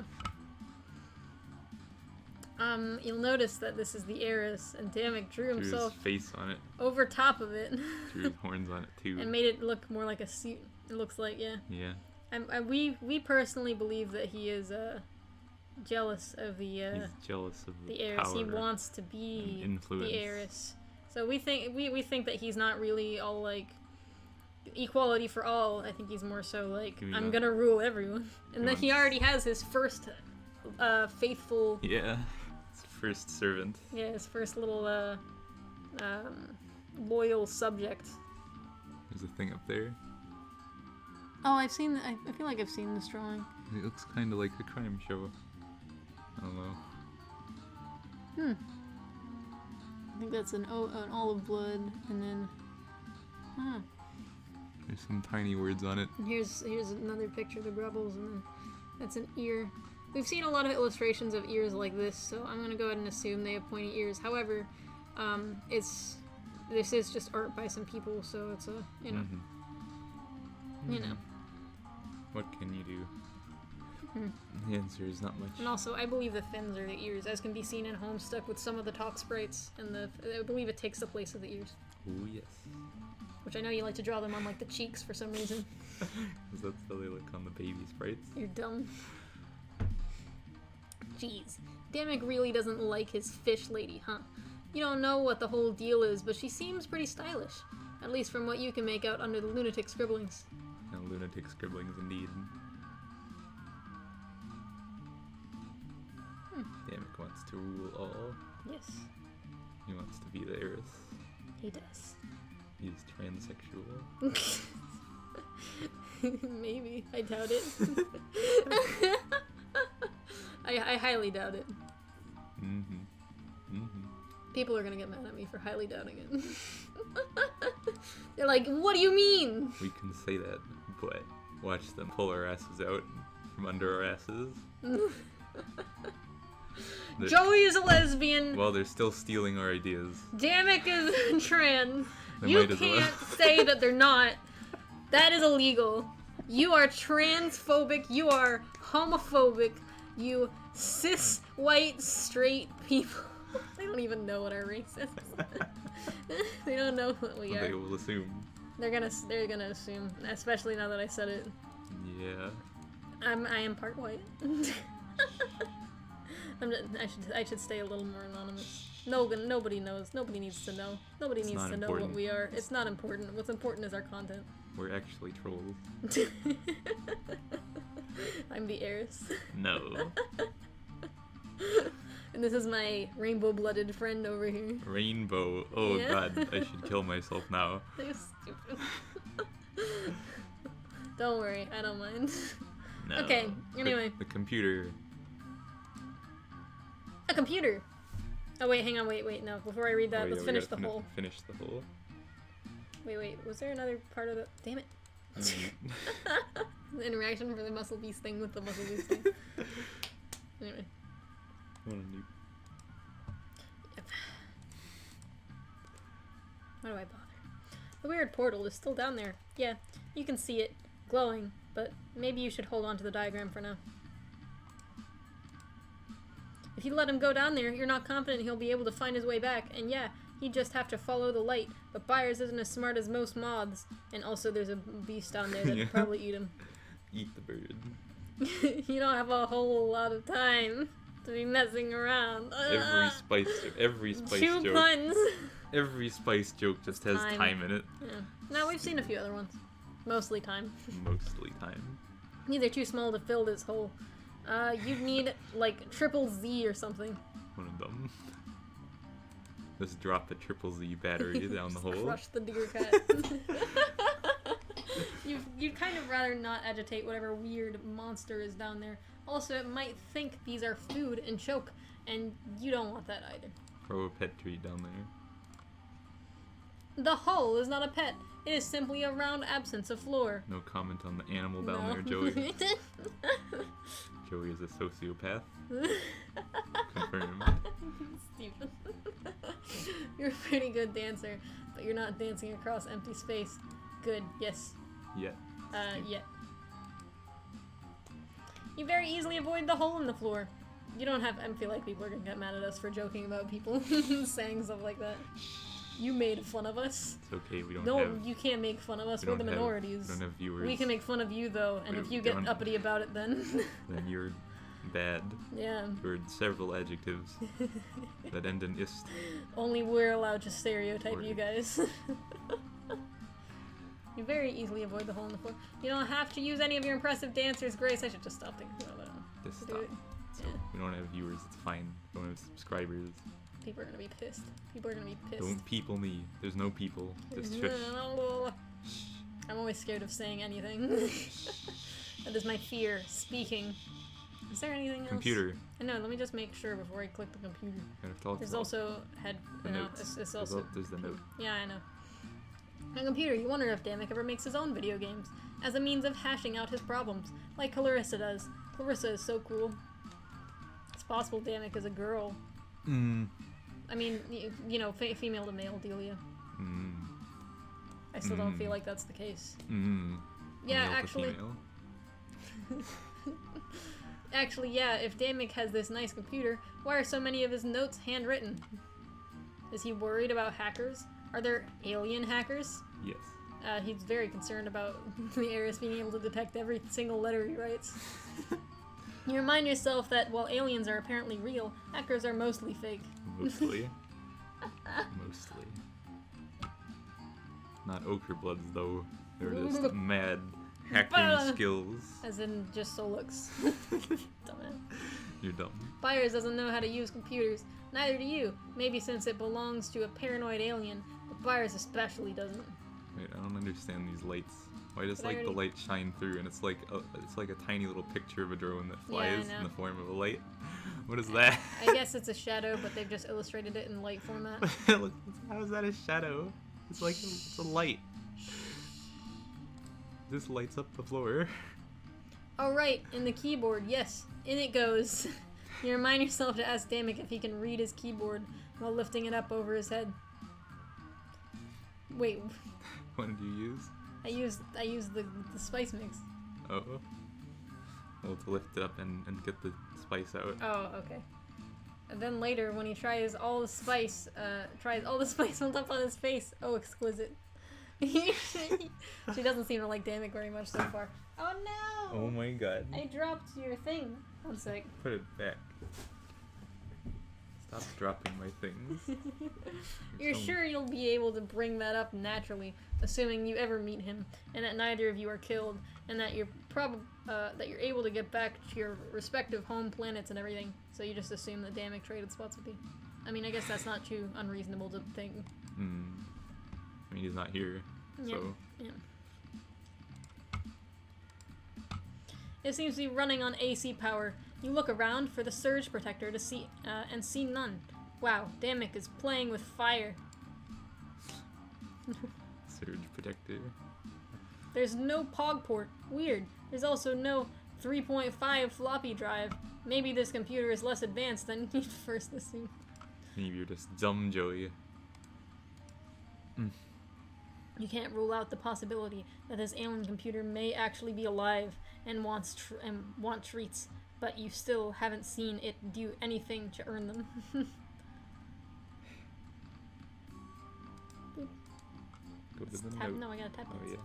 you'll notice that this is the Heiress, and Dammek drew Drew his himself face on it. over top of it. Drew his horns on it too. And made it look more like a suit. It looks like, yeah. Yeah. We personally believe that he is jealous of the He's jealous of the Heiress. power. He wants to be and influence. the Heiress. So we think that he's not really all like equality for all. I think he's more so like Give me I'm that. gonna rule everyone. And then he wants- already has his first faithful, Yeah. His first servant. yeah, his first little loyal subject. There's a thing up there. Oh, I feel like I've seen this drawing. It looks kind of like a crime show. I don't know. I think that's an olive blood, and then There's some tiny words on it. and here's another picture of the rebels, and then that's an ear. We've seen a lot of illustrations of ears like this, so I'm gonna go ahead and assume they have pointy ears. However, this is just art by some people, so it's a you know. What can you do? Hmm. The answer is not much. And also, I believe the fins are the ears, as can be seen in Homestuck with some of the talk sprites, and I believe it takes the place of the ears. Oh yes. Which I know you like to draw them on like the cheeks for some reason. Because that's how they look on the baby sprites. You're dumb. Jeez. Dammek really doesn't like his fish lady, huh? You don't know what the whole deal is, but she seems pretty stylish. At least from what you can make out under the lunatic scribblings. And lunatic scribblings indeed. Dammek wants to rule all. Yes, He wants to be the heiress. he does. He's transsexual. Maybe. I doubt it. I highly doubt it. People are gonna get mad at me for highly doubting it. They're like, what do you mean? We can say that, but watch them pull our asses out from under our asses. Joey is a lesbian. Well, they're still stealing our ideas. Dammek is trans. They You might as well. can't say that they're not. That is illegal. You are transphobic. You are homophobic. You cis, white, straight people. They don't even know what our race is. They don't know what we are. They will assume. They're gonna assume, especially now that I said it. Yeah. I am part white. I should stay a little more anonymous. Nobody knows. Nobody needs to know. Nobody It's needs not to know important. what we are. It's not important. What's important is our content. We're actually trolls. I'm the heiress. No. And this is my rainbow-blooded friend over here. Rainbow. Oh Yeah. god, I should kill myself now. They're stupid. Don't worry, I don't mind. No. Okay, anyway. The computer. A computer! Oh wait, hang on, wait, no. Before I read that, Oh, yeah, let's we finish gotta the whole. Finish the whole. Wait, was there another part of the... Damn it. The interaction for the muscle beast thing with the muscle beast thing. Anyway. What a noob. Yep. Why do I bother? The weird portal is still down there. Yeah, you can see it, glowing, but maybe you should hold on to the diagram for now. If you let him go down there, you're not confident he'll be able to find his way back, and yeah, he'd just have to follow the light, but Byers isn't as smart as most moths, and also there's a beast down there that'd Yeah. probably eat him. Eat the bird. You don't have a whole lot of time to be messing around. Every spice Two joke. puns! Every spice joke just has time in it. Yeah. No, we've seen a few other ones. Mostly time. Mostly time. They're too small to fill this hole. You'd need, like, triple Z or something. One of them. Just drop the triple Z battery down the Just hole. Crush the digger cat. You'd kind of rather not agitate whatever weird monster is down there. Also, it might think these are food and choke, and you don't want that either. Throw a pet tree down there. The hole is not a pet. It is simply a round absence of floor. No comment on the animal down No. there, Joey. Joey is a sociopath. Confirmed. Stephen. You're a pretty good dancer, but you're not dancing across empty space. Good, yes. Yet. Yeah. You very easily avoid the hole in the floor. You don't have. I feel like people are gonna get mad at us for joking about people saying stuff like that. You made fun of us. It's okay, we don't No, have... you can't make fun of us. we We're the don't have- minorities. We don't have viewers. We can make fun of you though, and if We you get don't- uppity about it, then Then you're bad. yeah. Or several adjectives that end in ist. Only we're allowed to stereotype Or- you guys. You very easily avoid the hole in the floor. You don't have to use any of your impressive dancers, Grace. I should just stop thinking about that. Just Do stop. it. So Yeah. we don't have viewers, it's fine. We don't have subscribers. People are gonna be pissed. People are gonna be pissed. Don't people me. There's no people. Just shush. Shh. I'm always scared of saying anything. That is my fear. Speaking. Is there anything else? Computer. I know. Let me just make sure before I click the computer. Kind of talk There's about also head. the No, notes. it's also. There's the note. Yeah, I know. On computer, you wonder if Dammek ever makes his own video games as a means of hashing out his problems, like Clarissa does. Clarissa is so cool. It's possible Dammek is a girl. I mean, you know, female to male dealia. I still don't feel like that's the case. Yeah, Male to actually. female. Actually, yeah, if Dammek has this nice computer, why are so many of his notes handwritten? Is he worried about hackers? Are there alien hackers? Yes. He's very concerned about the heiress being able to detect every single letter he writes. You remind yourself that while aliens are apparently real, hackers are mostly fake. Mostly. Mostly. Not ochre bloods though. They're just mad hacking skills. As in, just so looks. Dumbass. You're dumb. Byers doesn't know how to use computers. Neither do you. Maybe since it belongs to a paranoid alien, but Byers especially doesn't. Wait, I don't understand these lights. Why does But I like the already- light shine through and it's like a tiny little picture of a drone that flies know. in the form of a light? What is that? I guess it's a shadow, but they've just illustrated it in light format. Look, how is that a shadow? It's like it's a light. This lights up the floor. Oh right, in the keyboard, yes. In it goes. You remind yourself to ask Dammek if he can read his keyboard while lifting it up over his head. Wait. What did you use? I used the spice mix. Oh. Well, to lift it up and get the spice out. Oh, okay. And then later, when he tries all the spice on top on his face. Oh, exquisite. She doesn't seem to like Dammek very much so far. Oh no! Oh my god. I dropped your thing. One sec. Put it back. Stop dropping my things. You're sure you'll be able to bring that up naturally, assuming you ever meet him, and that neither of you are killed, and that you're that you're able to get back to your respective home planets and everything. So you just assume that Dammek traded spots with you. I mean, I guess that's not too unreasonable to think. I mean, he's not here, so. Yeah. It seems to be running on AC power. You look around for the surge protector to see and see none. Wow, Dammek is playing with fire. Surge protector. There's no POG port. Weird. There's also no 3.5 floppy drive. Maybe this computer is less advanced than you'd first assume. Maybe you're just dumb, Joey. You can't rule out the possibility that this alien computer may actually be alive and want treats, but you still haven't seen it do anything to earn them. Go to the tap, note. no, I gotta tap Oh it. yeah.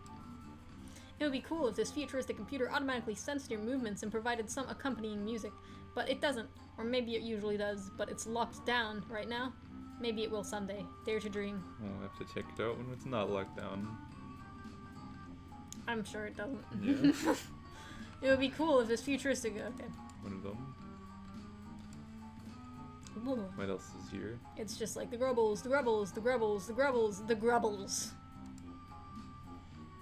It would be cool if this futuristic computer automatically sensed your movements and provided some accompanying music, but it doesn't. Or maybe it usually does, but it's locked down right now. Maybe it will someday. Dare to dream. We'll have to check it out when it's not locked down. I'm sure it doesn't. Yeah. It would be cool if this futuristic... Okay. One of them. What else is here? It's just like the grubbles, the grubbles, the grubbles, the grubbles, the grubbles.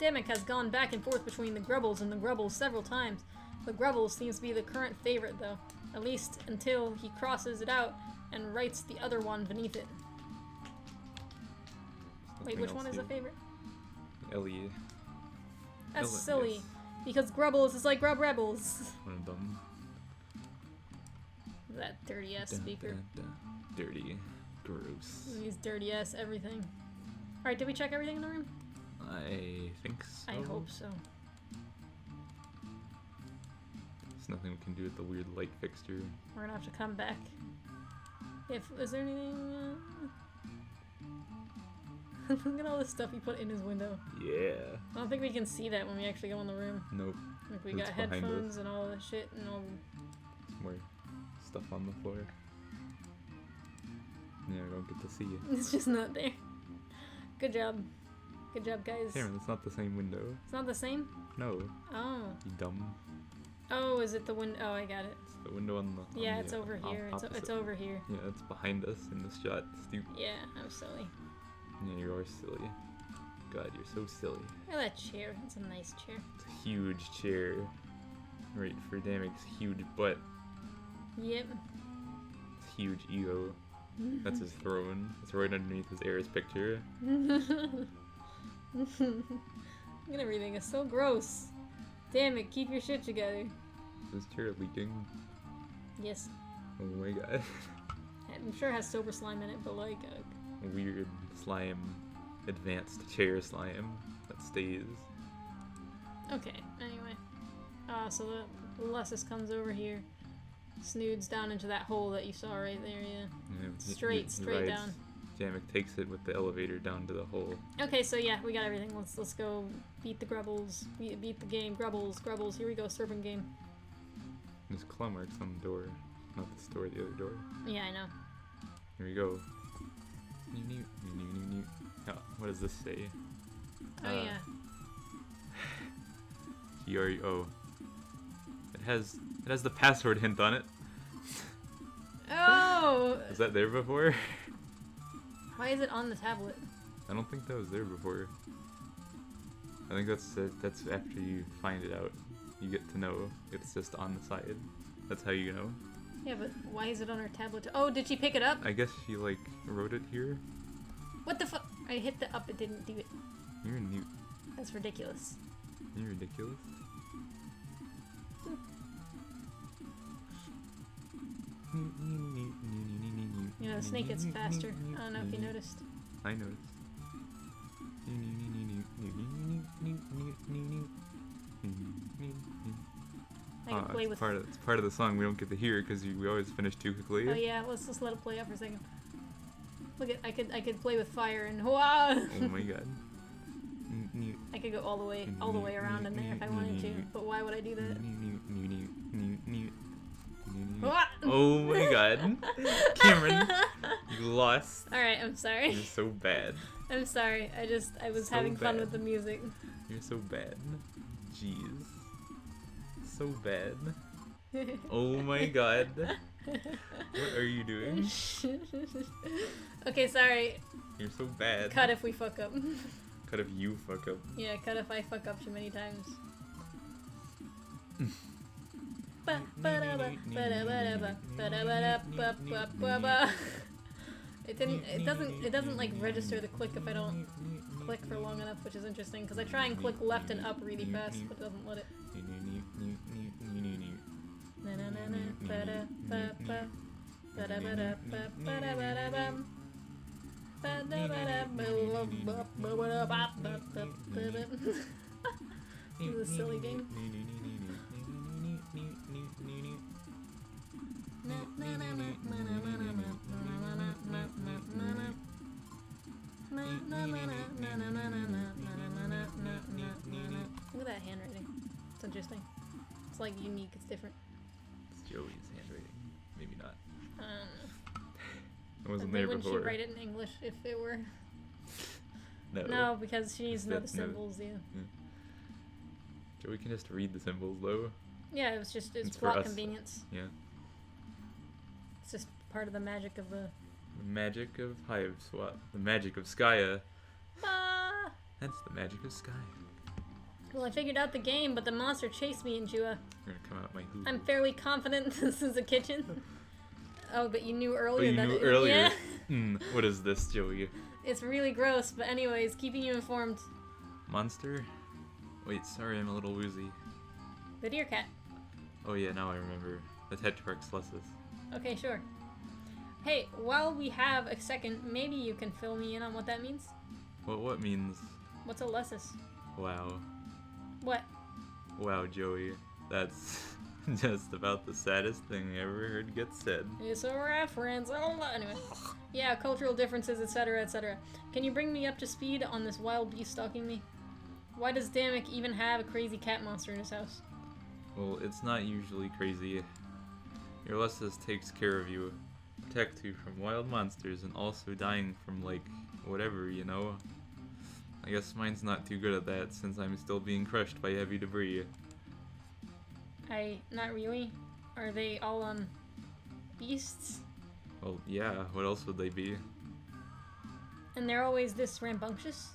Dammek has gone back and forth between the grubbles and the grubbles several times. The grubbles seems to be the current favorite, though. At least until he crosses it out and writes the other one beneath it. Wait, which one is the favorite? Ellie. That's Ellie, silly. yes. Because grubbles is like grub rebels. One of them. That dirty ass speaker. Dirty. Gross. These dirty ass everything. Alright, did we check everything in the room? I think so. I hope so. There's nothing we can do with the weird light fixture. We're gonna have to come back. Is there anything? Look at all this stuff he put in his window. Yeah. I don't think we can see that when we actually go in the room. Nope. Like we It's got behind headphones us. and all that shit and all. Some more stuff on the floor. Yeah, we don't get to see it. It's just not there. Good job. Good job, guys. Cameron, it's not the same window. It's not the same? No. Oh. You dumb. Oh, is it the window? Oh, I got it. It's the window on the. Yeah, on it's the over here. It's opposite. over here. Yeah, it's behind us in this shot. Stupid. Yeah, I'm silly. Yeah, you are silly. God, you're so silly. Look at that chair. It's a nice chair. It's a huge chair. Right for Dammek's huge butt. Yep. It's huge ego. That's his throne. It's right underneath his heir's picture. Look at everything. It's so gross. Damn it, keep your shit together. Is this chair leaking? Yes. Oh my god. I'm sure it has silver slime in it, but like... Weird slime. Advanced chair slime that stays. Okay, anyway. So the Lessus comes over here. Snoods down into that hole that you saw right there, yeah. Straight rides. down. Dammek takes it with the elevator down to the hole. Okay, so yeah, we got everything. Let's go beat the grubbles. Beat the game. Grubbles. Here we go, serpent game. There's claw marks on the door. Not this door, the other door. Yeah, I know. Here we go. Oh, what does this say? Oh yeah. GRO. It has the password hint on it. Oh! Was that there before? Why is it on the tablet? I don't think that was there before. I think that's after you find it out. You get to know. It's just on the side. That's how you know. Yeah, but why is it on her tablet? Oh, did she pick it up? I guess she, like, wrote it here. What the fuck? I hit the up, it didn't do it. You're a newt. That's ridiculous. You're ridiculous. You know, the snake gets faster. I don't know if you noticed. I noticed. I can play with... It's part of the song we don't get to hear because we always finish too quickly. Oh yeah, let's just let it play out for a second. Look at, I could play with fire and wow. Oh my god. I could go all the way around in there if I wanted to, but why would I do that? Oh my god. Cameron, you lost. Alright, I'm sorry. You're so bad. I'm sorry. I was So having fun bad. with the music. You're so bad. Jeez. So bad. Oh my god. What are you doing? Okay, sorry. You're so bad. Cut if we fuck up. Cut if you fuck up. Yeah, cut if I fuck up too many times. It doesn't like register the click if I don't click for long enough, which is interesting because I try and click left and up really fast, but it doesn't let it. This is a silly game. Look at that handwriting. It's interesting. It's like unique, it's different. It's Joey's handwriting. Maybe not. I I wasn't think there when before. she write it in English if it were. No. No, because she needs to know the That's no- symbols, yeah. Joey can just read the symbols though. Yeah, it was just it's It's for plot us. convenience. Yeah. It's just part of the magic of the. The magic of Hiveswap. The magic of Skya. Ah! That's the magic of Skya. Well, I figured out the game, but the monster chased me in Jua. You're gonna come out my Google. I'm fairly confident this is a kitchen. Oh, but you knew But earlier you that knew it, earlier. Yeah. What is this, Joey? It's really gross, but anyways, keeping you informed. Monster? Wait, sorry, I'm a little woozy. The deer cat. Oh yeah, now I remember. The Tetrarch's Lessus. Okay, sure. Hey, while we have a second, maybe you can fill me in on what that means? What means? What's a lessus? Wow. What? Wow, Joey. That's just about the saddest thing I ever heard get said. It's a reference. Oh, anyway. Yeah, cultural differences, etc., etc. Can you bring me up to speed on this wild beast stalking me? Why does Dammek even have a crazy cat monster in his house? Well, it's not usually crazy. Your Lessus takes care of you, protect you from wild monsters, and also dying from, like, whatever, you know? I guess mine's not too good at that, since I'm still being crushed by heavy debris. Not really. Are they all, beasts? Well, yeah, what else would they be? And they're always this rambunctious?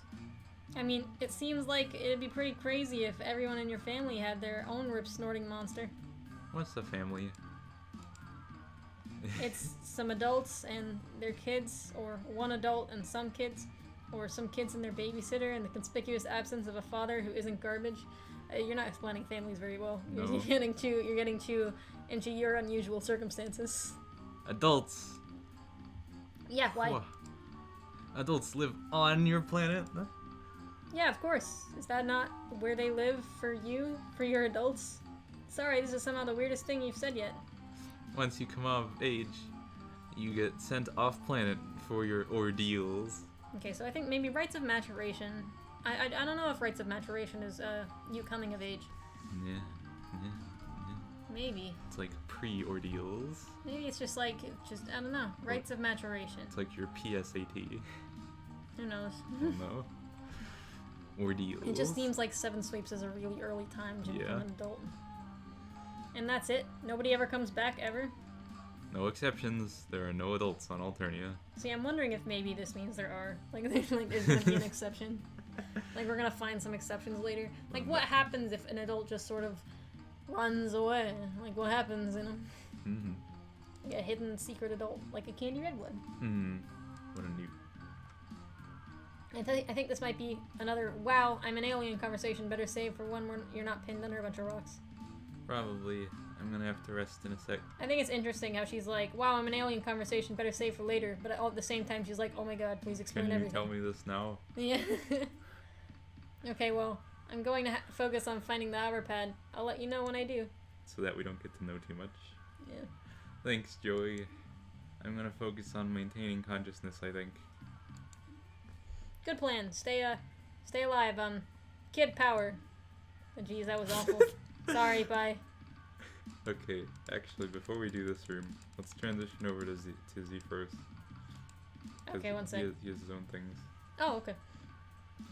I mean, it seems like it'd be pretty crazy if everyone in your family had their own rip-snorting monster. What's the family? It's some adults and their kids, or one adult and some kids, or some kids and their babysitter, and the conspicuous absence of a father who isn't garbage. You're not explaining families very well. No. You're getting too into your unusual circumstances. Adults! Yeah, why? Wha- Adults live on your planet? Yeah, of course. Is that not where they live for you? For your adults? Sorry, this is somehow the weirdest thing you've said yet. Once you come of age, you get sent off planet for your ordeals. Okay, so I think maybe rites of maturation. I don't know if rites of maturation is you coming of age. Yeah. Maybe. It's like pre-ordeals. Maybe it's just like, I don't know. Rites of maturation. It's like your PSAT. Who knows? I don't know. Ordeals. It just seems like 7 sweeps is a really early time to become an adult. And that's it? Nobody ever comes back, ever? No exceptions. There are no adults on Alternia. See, I'm wondering if maybe this means there are. Like, there's gonna be an exception. Like, we're gonna find some exceptions later. Like, what happens if an adult just sort of runs away? Like, what happens, you know? a hidden secret adult, like a Candy Red would. What a newt. I think this might be another wow, I'm an alien conversation. Better save for one where you're not pinned under a bunch of rocks. Probably. I'm gonna have to rest in a sec. I think it's interesting how she's like, wow, I'm an alien conversation. Better save for later. But all at the same time, she's like, oh my god, please explain everything. Can you tell me this now? Yeah. Okay, well, I'm going to focus on finding the hover pad. I'll let you know when I do. So that we don't get to know too much. Yeah. Thanks, Joey. I'm gonna focus on maintaining consciousness, I think. Good plan. Stay alive. Kid power. Oh, geez, that was awful. Sorry, bye. Okay, actually, before we do this room, let's transition over to Xefros. Okay, one sec. He has his own things. Oh, okay.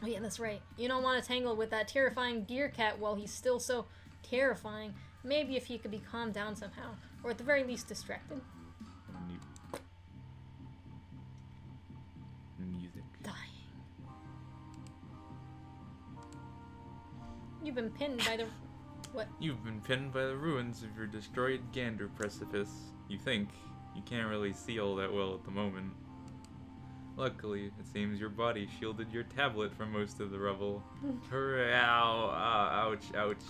Oh yeah, that's right. You don't want to tangle with that terrifying deer cat while he's still so terrifying. Maybe if he could be calmed down somehow, or at the very least distracted. Music. Dying. You've been pinned by the... What? You've been pinned by the ruins of your destroyed gander precipice. You think. You can't really see all that well at the moment. Luckily, it seems your body shielded your tablet from most of the rubble. Hooray, ow, ouch, ouch.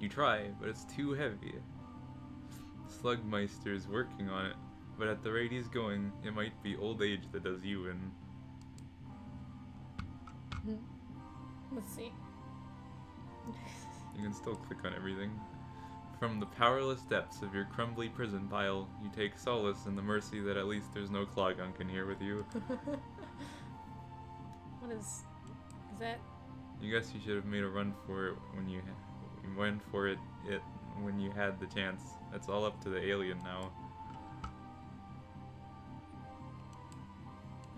You try, but it's too heavy. Slugmeister's working on it, but at the rate he's going, it might be old age that does you in. Let's see. You can still click on everything. From the powerless depths of your crumbly prison pile, you take solace in the mercy that at least there's no Clogunk in here with you. What is that? You guess you should have made a run for it when you went for it when you had the chance. That's all up to the alien now.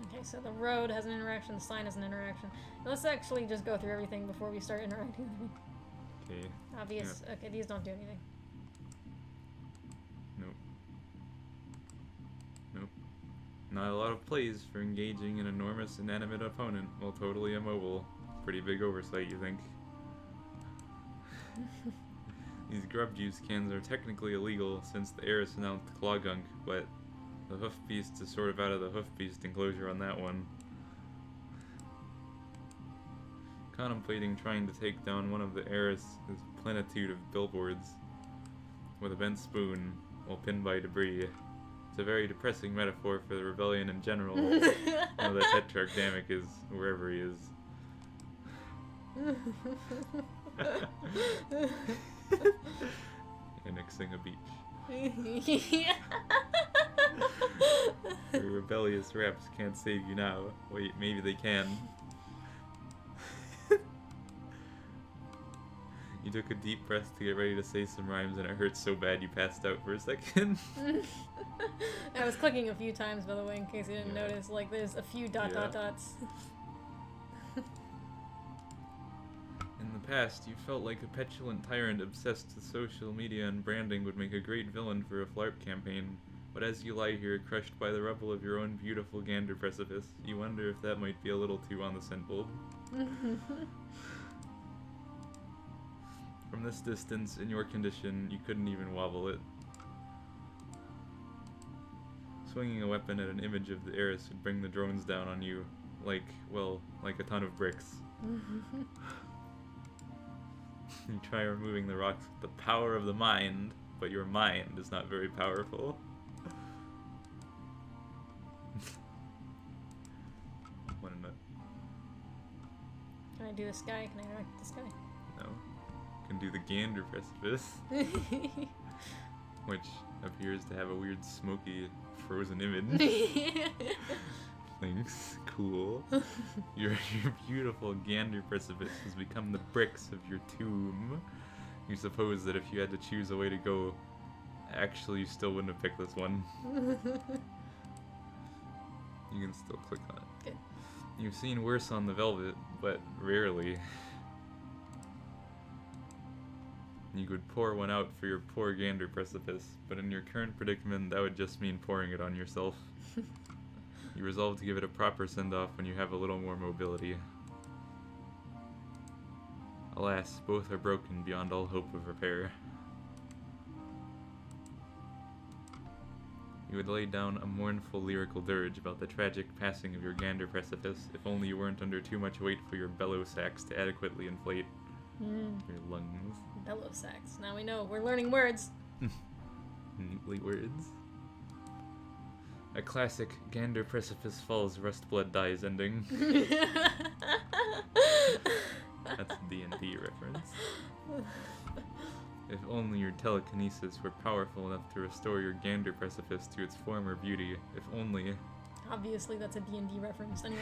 Okay, so the road has an interaction, the sign has an interaction. Let's actually just go through everything before we start interacting with me. Okay. Obvious. Yeah. Okay, these don't do anything. Nope. Nope. Not a lot of plays for engaging an enormous inanimate opponent while totally immobile. Pretty big oversight, you think? These grub juice cans are technically illegal since the heiress announced Clogunk, but the hoof beast is sort of out of the hoof beast enclosure on that one. Contemplating trying to take down one of the heiress's plenitude of billboards with a bent spoon while pinned by debris. It's a very depressing metaphor for the rebellion in general. Now that Tetrarch Dammek is wherever he is. Annexing a beach. The rebellious reps can't save you now. Wait, maybe they can. You took a deep breath to get ready to say some rhymes and it hurt so bad you passed out for a second. I was clicking a few times, by the way, in case you didn't notice. Like, there's a few dots. In the past, you felt like a petulant tyrant obsessed with social media and branding would make a great villain for a FLARP campaign. But as you lie here, crushed by the rubble of your own beautiful gander precipice, you wonder if that might be a little too on the scent bulb. From this distance, in your condition, you couldn't even wobble it. Swinging a weapon at an image of the heiress would bring the drones down on you, like a ton of bricks. You try removing the rocks with the power of the mind, but your mind is not very powerful. What a nut. Can I do this guy? Can I interact with this guy? No. Can do the gander precipice, which appears to have a weird smoky frozen image. Thanks. Cool. Your beautiful gander precipice has become the bricks of your tomb. You suppose that if you had to choose a way to go, actually you still wouldn't have picked this one. You can still click on it. Good. You've seen worse on the velvet, but rarely. You could pour one out for your poor gander precipice, but in your current predicament, that would just mean pouring it on yourself. You resolve to give it a proper send-off when you have a little more mobility. Alas, both are broken beyond all hope of repair. You would lay down a mournful lyrical dirge about the tragic passing of your gander precipice, if only you weren't under too much weight for your bellow sacs to adequately inflate your lungs. Bellow sacs. Now we know. We're learning words. Neatly words. A classic gander precipice falls, rust blood dies ending. That's a D&D reference. If only your telekinesis were powerful enough to restore your gander precipice to its former beauty. If only... Obviously that's a D&D reference. Anyway.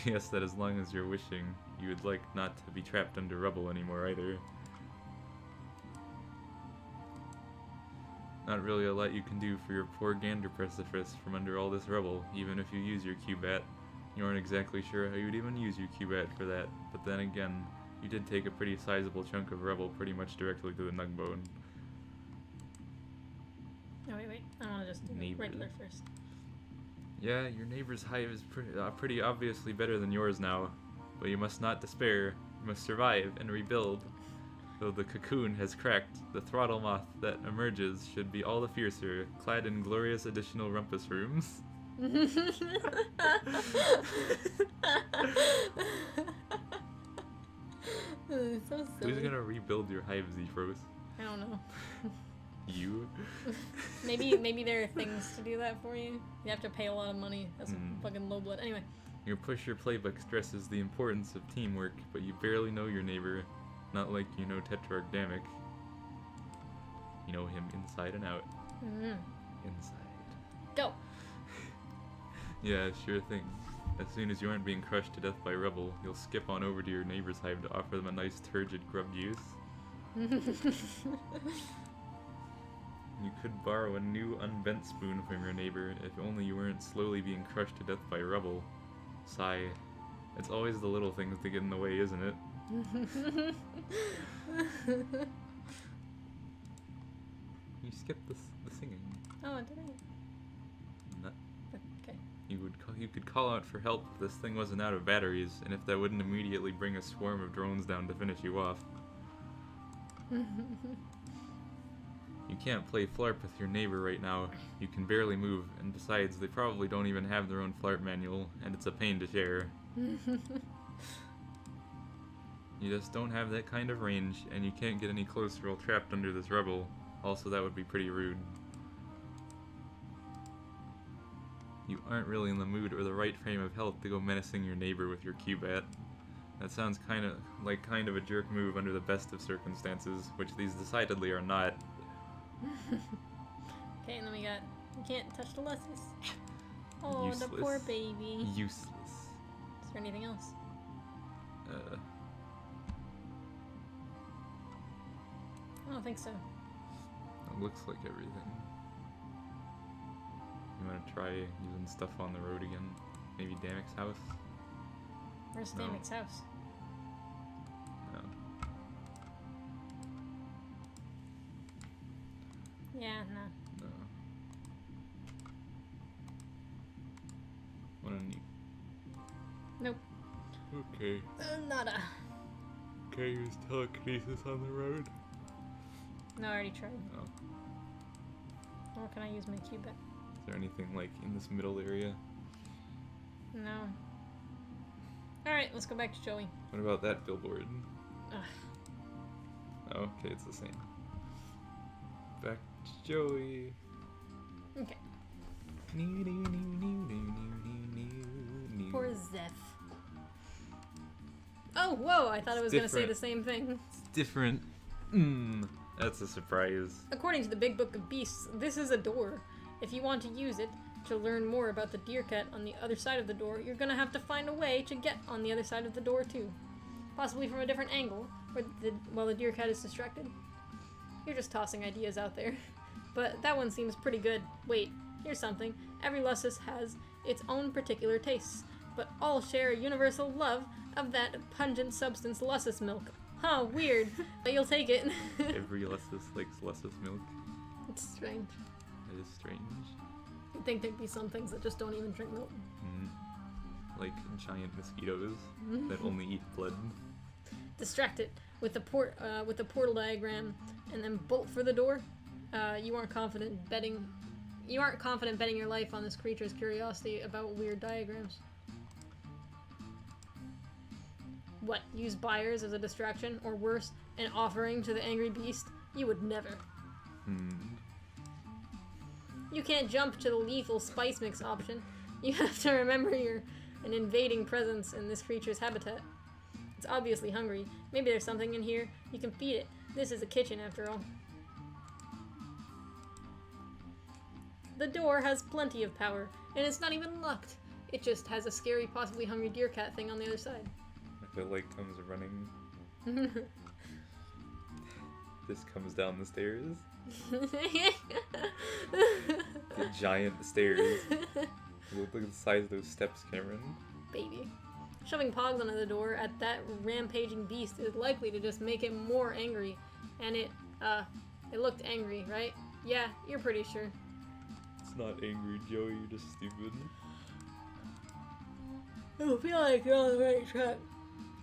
Yes, that as long as you're wishing, you would like not to be trapped under rubble anymore either. Not really a lot you can do for your poor gander precipice from under all this rubble, even if you use your Cubat. You aren't exactly sure how you'd even use your Cubat for that, but then again, you did take a pretty sizable chunk of rubble pretty much directly to the nug bone. Oh, wait. I want to just do the regular first. Yeah, your neighbor's hive is pretty obviously better than yours now, but you must not despair. You must survive and rebuild. Though the cocoon has cracked, the throttle moth that emerges should be all the fiercer, clad in glorious additional rumpus rooms. So silly. Who's gonna rebuild your hive, Xefros? I don't know. You? maybe there are things to do that for you. You have to pay a lot of money. That's fucking low blood. Anyway. Your pusher playbook stresses the importance of teamwork, but you barely know your neighbor. Not like you know Tetrarch Dammek. You know him inside and out. Inside. Go! Yeah, sure thing. As soon as you aren't being crushed to death by rubble, you'll skip on over to your neighbor's hive to offer them a nice turgid grub juice. You could borrow a new unbent spoon from your neighbor, if only you weren't slowly being crushed to death by rubble. Sigh. It's always the little things that get in the way, isn't it? You skipped the singing. Oh, did I? No. Okay. You could call out for help if this thing wasn't out of batteries, and if that wouldn't immediately bring a swarm of drones down to finish you off. You can't play flarp with your neighbor right now. You can barely move, and besides, they probably don't even have their own flarp manual, and it's a pain to share. You just don't have that kind of range, and you can't get any closer while trapped under this rubble. Also, that would be pretty rude. You aren't really in the mood or the right frame of health to go menacing your neighbor with your Cubat. That sounds kind of a jerk move under the best of circumstances, which these decidedly are not. Okay, and then we got, you can't touch the luscious. Oh, Useless. the poor baby. Useless. Is there anything else? I don't think so. It looks like everything. You want to try using stuff on the road again? Maybe Dammek's house? Where's No. Dammek's house? No. Yeah, no. No. What a neat. Nope. Okay. Nada. Can I use telekinesis on the road? No, I already tried. Oh. Or can I use my Cubat? Is there anything like in this middle area? No. Alright, let's go back to Joey. What about that billboard? Ugh. Oh, okay, it's the same. Back to Joey. Okay. Poor Zeph. Oh, whoa, I thought it was going to say the same thing. It's different. That's a surprise. According to the Big Book of Beasts, this is a door. If you want to use it to learn more about the deer cat on the other side of the door, you're gonna have to find a way to get on the other side of the door too. Possibly from a different angle, while the deer cat is distracted. You're just tossing ideas out there. But that one seems pretty good. Wait, here's something. Every lussus has its own particular tastes, but all share a universal love of that pungent substance lussus milk. Huh, weird. But you'll take it. Every lussus likes lussus milk. It's strange. That is strange. You'd think there'd be some things that just don't even drink milk. Like giant mosquitoes that only eat blood. Distract it with the portal diagram, and then bolt for the door. You aren't confident betting You aren't confident betting your life on this creature's curiosity about weird diagrams. What, use buyers as a distraction? Or worse, an offering to the angry beast? You would never. You can't jump to the lethal spice mix option. You have to remember you're an invading presence in this creature's habitat. It's obviously hungry. Maybe there's something in here. You can feed it. This is a kitchen, after all. The door has plenty of power, and it's not even locked. It just has a scary, possibly hungry deer cat thing on the other side. The light comes running. This comes down the stairs. The giant stairs. Look at the size of those steps, Cameron. Baby. Shoving pogs onto the door at that rampaging beast is likely to just make it more angry. And it looked angry, right? Yeah, you're pretty sure. It's not angry, Joe, you're just stupid. I don't feel like you're on the right track.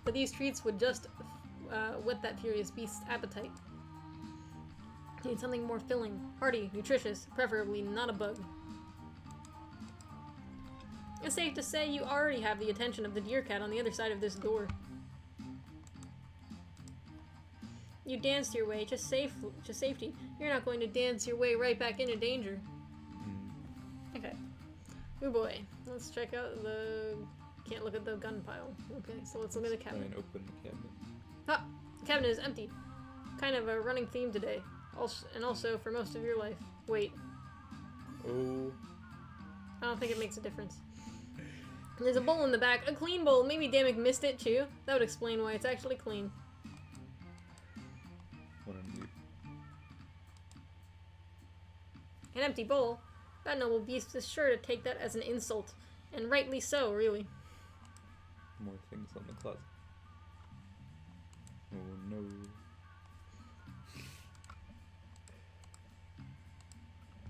But these treats would just whet that furious beast's appetite. Need something more filling, hearty, nutritious, preferably not a bug. It's safe to say you already have the attention of the deer cat on the other side of this door. You danced your way to safety. You're not going to dance your way right back into danger. Okay. Oh boy. Let's check out the... Can't look at the gun pile. Okay, so let's look at the cabinet. Try and open the cabinet. Ah! The cabinet is empty. Kind of a running theme today. And also for most of your life. Wait. Oh. I don't think it makes a difference. There's a bowl in the back. A clean bowl. Maybe Dammek missed it too. That would explain why it's actually clean. What a neat. An empty bowl? That noble beast is sure to take that as an insult. And rightly so, really. More things on the closet. Oh no.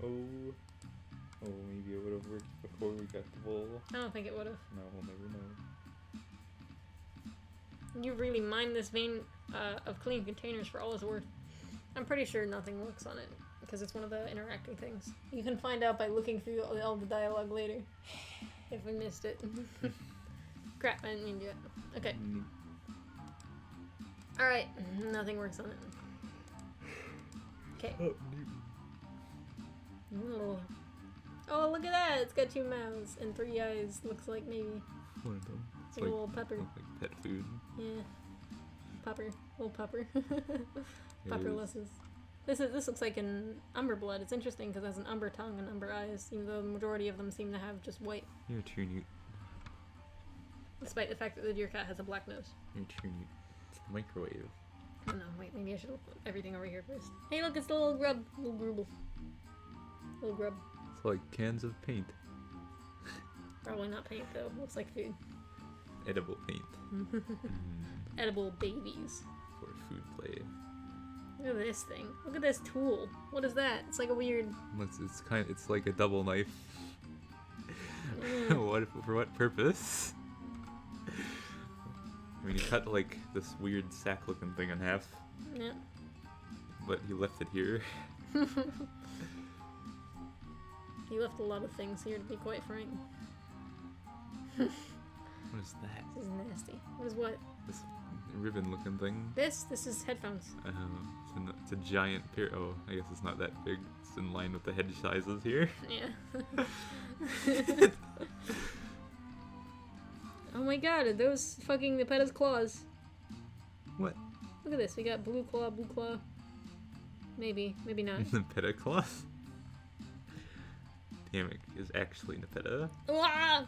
Oh. Oh, maybe it would have worked before we got the bowl. I don't think it would have. No, we'll never know. You really mine this vein of clean containers for all it's worth. I'm pretty sure nothing works on it, because it's one of the interacting things. You can find out by looking through all the dialogue later, if we missed it. Crap, I didn't mean to do it. Okay. Alright, nothing works on it. Okay. Oh, look at that! It's got 2 mouths and 3 eyes. Looks like maybe. One of them. It's like a little pepper. Like pet food. Yeah. Pupper. Little pupper. Pupperlesses. This looks like an umber blood. It's interesting because it has an umber tongue and umber eyes, even though the majority of them seem to have just white. You're too neat. Despite the fact that the deer cat has a black nose. You're too neat. It's the microwave. Oh no, wait, maybe I should put everything over here first. Hey look, it's the little grub. Little grubble. Little grub. It's like cans of paint. Probably not paint though. Looks like food. Edible paint. Edible babies. For food play. Look at this thing. Look at this tool. What is that? It's like a weird... It's like a double knife. For what purpose? I mean, he cut like this weird sack-looking thing in half. Yeah. But he left it here. He left a lot of things here, to be quite frank. What is that? This is nasty. What is what? This ribbon-looking thing. This is headphones. It's a giant pair. Oh, I guess it's not that big. It's in line with the head sizes here. Yeah. Oh my god, are those fucking Nepeta's claws? What? Look at this, we got blue claw. Maybe not. Nepeta claw? Dammek is actually Nepeta. Wow!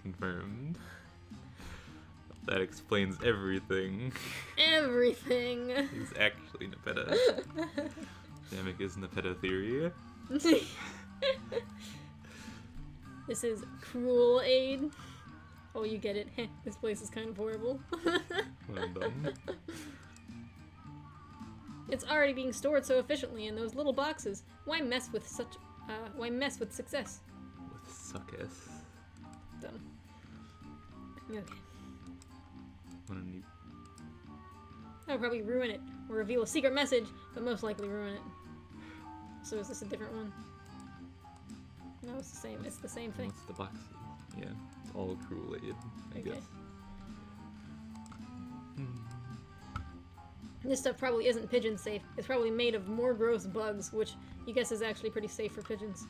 Confirmed. That explains everything. Everything! He's actually Nepeta. Dammek is Nepeta theory. This is cruel aid. Oh, you get it. This place is kind of horrible. Well done. It's already being stored so efficiently in those little boxes. Why mess with such... why mess with success? With success. Dumb. Okay. What a neat... That would probably ruin it, or reveal a secret message, but most likely ruin it. So is this a different one? No, it's the same. It's the same thing. What's the box? Yeah, it's all Kool-Aid, I guess. This stuff probably isn't pigeon safe. It's probably made of more gross bugs, which you guess is actually pretty safe for pigeons.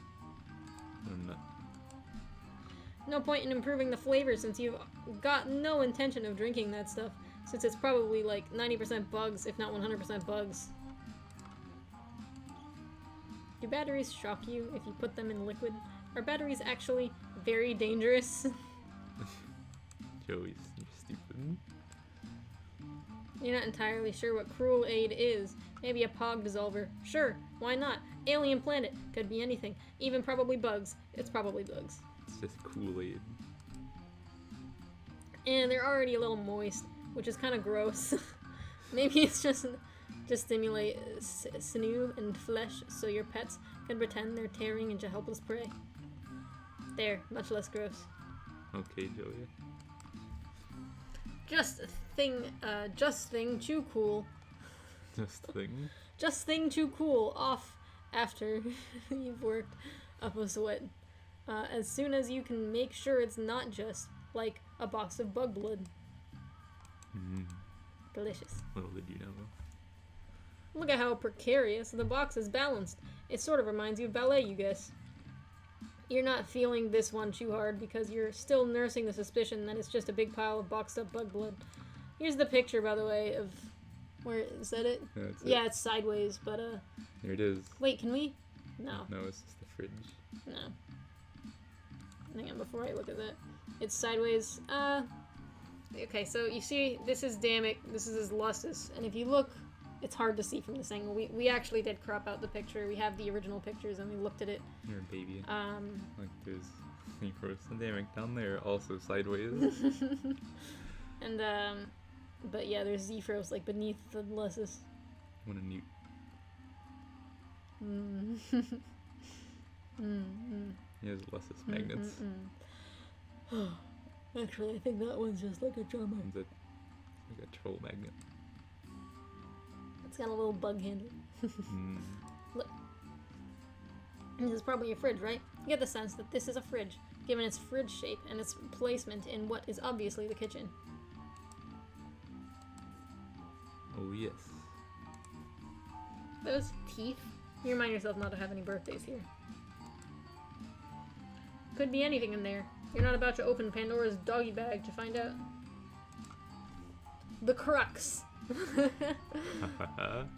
No point in improving the flavor since you've got no intention of drinking that stuff, since it's probably like 90% bugs, if not 100% bugs. Do batteries shock you if you put them in liquid? Are batteries actually very dangerous? Joey, you're stupid. You're not entirely sure what cruel aid is. Maybe a pog dissolver. Sure, why not? Alien planet. Could be anything. Even probably bugs. It's probably bugs. It's just Kool-Aid. And they're already a little moist, which is kind of gross. Maybe it's just stimulate sinew and flesh so your pets can pretend they're tearing into helpless prey. There, much less gross. Okay, Joey. Just thing too cool. Just thing too cool. Off after you've worked up a sweat. As soon as you can make sure it's not just like a box of bug blood. Delicious. Little did you know. Look at how precarious the box is balanced. It sort of reminds you of ballet, you guess. You're not feeling this one too hard because you're still nursing the suspicion that it's just a big pile of boxed up bug blood. Here's the picture, by the way, of... Where, is that it? Yeah, it's sideways, but Here it is. Wait, can we? No. No, it's just the fridge. No. Hang on, before I look at that. It's sideways. Okay, so you see, this is Dammek, this is his Lustus, and if you look, it's hard to see from this angle. We actually did crop out the picture. We have the original pictures, and we looked at it. You're a baby. Like, there's Xefros and Dammek down there, also sideways. And, but yeah, there's Xefros, like, beneath the Lustus. What a newt. He has Lustus magnets. Actually, I think that one's just like a drummer. It's like a troll magnet. It's got a little bug handle. Look. This is probably a fridge, right? You get the sense that this is a fridge, given its fridge shape and its placement in what is obviously the kitchen. Oh, yes. Those teeth? You remind yourself not to have any birthdays here. Could be anything in there. You're not about to open Pandora's doggy bag to find out. The Crux.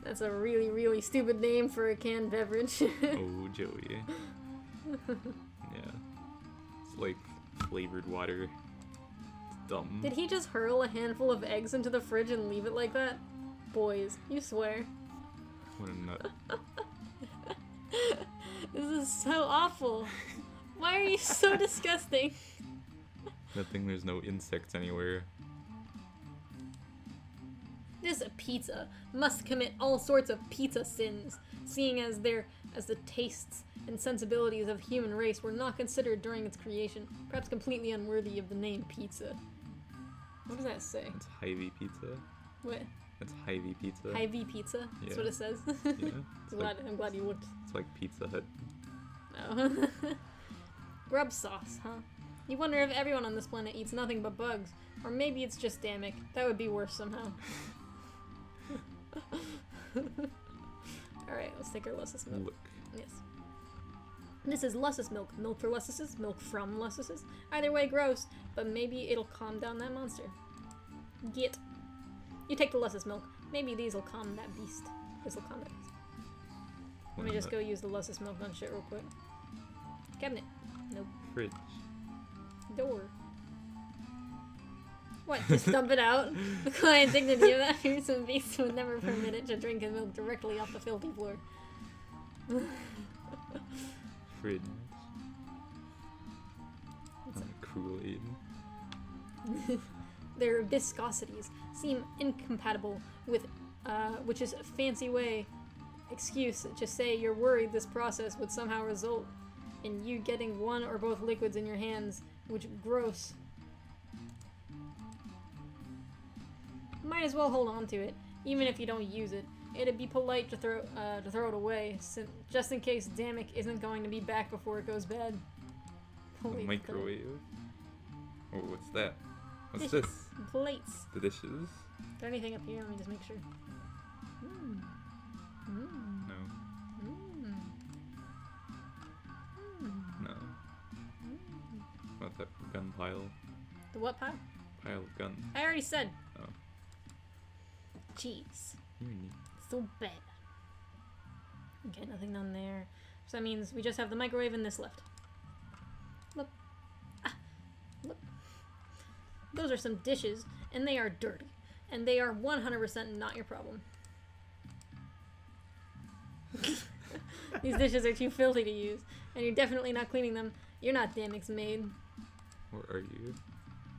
That's a really, really stupid name for a canned beverage. Oh, Joey. Yeah. It's like flavored water. It's dumb. Did he just hurl a handful of eggs into the fridge and leave it like that? Boys, you swear. What a nut. This is so awful. Why are you so disgusting? Good thing there's no insects anywhere. This pizza must commit all sorts of pizza sins, seeing as the tastes and sensibilities of the human race were not considered during its creation, perhaps completely unworthy of the name pizza. What does that say? It's Hive pizza. What? It's Hive pizza. Hive pizza? That's what it says? Yeah. I'm glad you looked. It's like Pizza Hut. Oh. Grub sauce, huh? You wonder if everyone on this planet eats nothing but bugs. Or maybe it's just Dammek. That would be worse somehow. Alright, let's take our Lustus milk. Look. Yes. This is Lustus milk. Milk for Lustuses, milk from Lustuses. Either way, gross, but maybe it'll calm down that monster. Get. You take the Lustus milk. Maybe these will calm that beast. This will calm that beast. Let me just go use the Lustus milk on shit real quick. Cabinet. Nope. Fridge. Door. What? Just dump it out? The quiet dignity of that fearsome beast would never permit it to drink his milk directly off the filthy floor. Fridge. Kool-Aid. Their viscosities seem incompatible with, which is a fancy way excuse to say you're worried this process would somehow result in you getting one or both liquids in your hands, which gross. Might as well hold on to it, even if you don't use it. it'd be polite to throw it away, just in case Dammek isn't going to be back before it goes bad. A microwave. Oh, what's that? What's Dishes. this? Plates. The dishes? Is there anything up here? Let me just make sure. No. No. What's that gun pile? The what pile? Pile of guns. I already said. Oh. Jeez. You're neat. So bad. Okay, nothing down there. So that means we just have the microwave and this left. Look. Ah. Look. Those are some dishes, and they are dirty. And they are 100% not your problem. These dishes are too filthy to use, and you're definitely not cleaning them. You're not Dammek's maid. Where are you?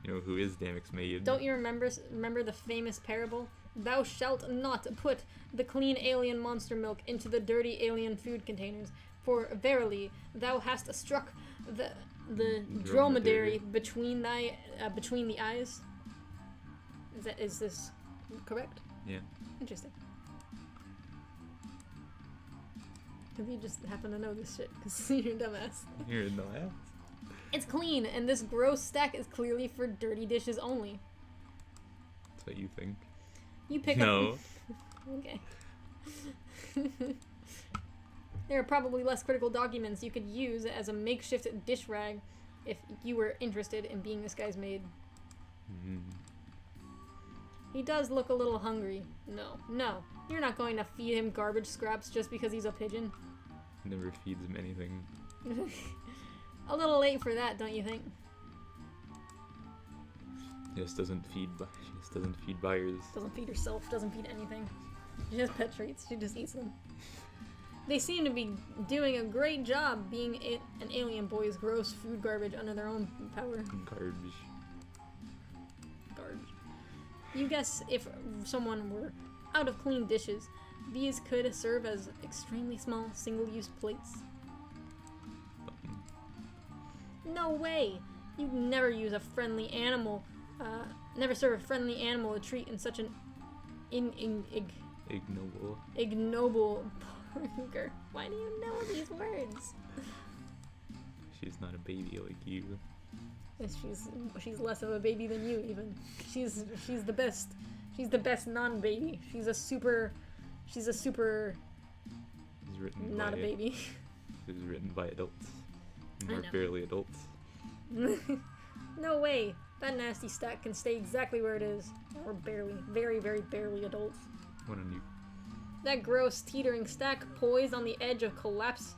You know who is Dammek's maid? Don't you remember the famous parable? Thou shalt not put the clean alien monster milk into the dirty alien food containers, for verily thou hast struck the dromedary between the eyes. Is this correct? Yeah. Interesting. Because you just happen to know this shit, because you're a dumbass. You're a dumbass. It's clean, and this gross stack is clearly for dirty dishes only. That's what you think. You pick No. up... Okay. There are probably less critical documents you could use as a makeshift dish rag if you were interested in being this guy's maid. He does look a little hungry. No, you're not going to feed him garbage scraps just because he's a pigeon. Never feeds him anything. A little late for that, don't you think? She just doesn't feed buyers. Doesn't feed herself, doesn't feed anything. She has pet treats, she just eats them. They seem to be doing a great job being an alien boy's gross food garbage under their own power. Garbage. You guess if someone were out of clean dishes, these could serve as extremely small single-use plates. No way! You'd never use a friendly animal, never serve a friendly animal a treat in such an ignoble burger. Why do you know these words? She's not a baby like you. She's less of a baby than you even. She's the best. She's the best non-baby. She's a super. Not a baby. It was written by adults. I Or know. barely adults. No way. That nasty stack can stay exactly where it is. Or barely. Very, very barely adults. What a new. That gross, teetering stack poised on the edge of collapse,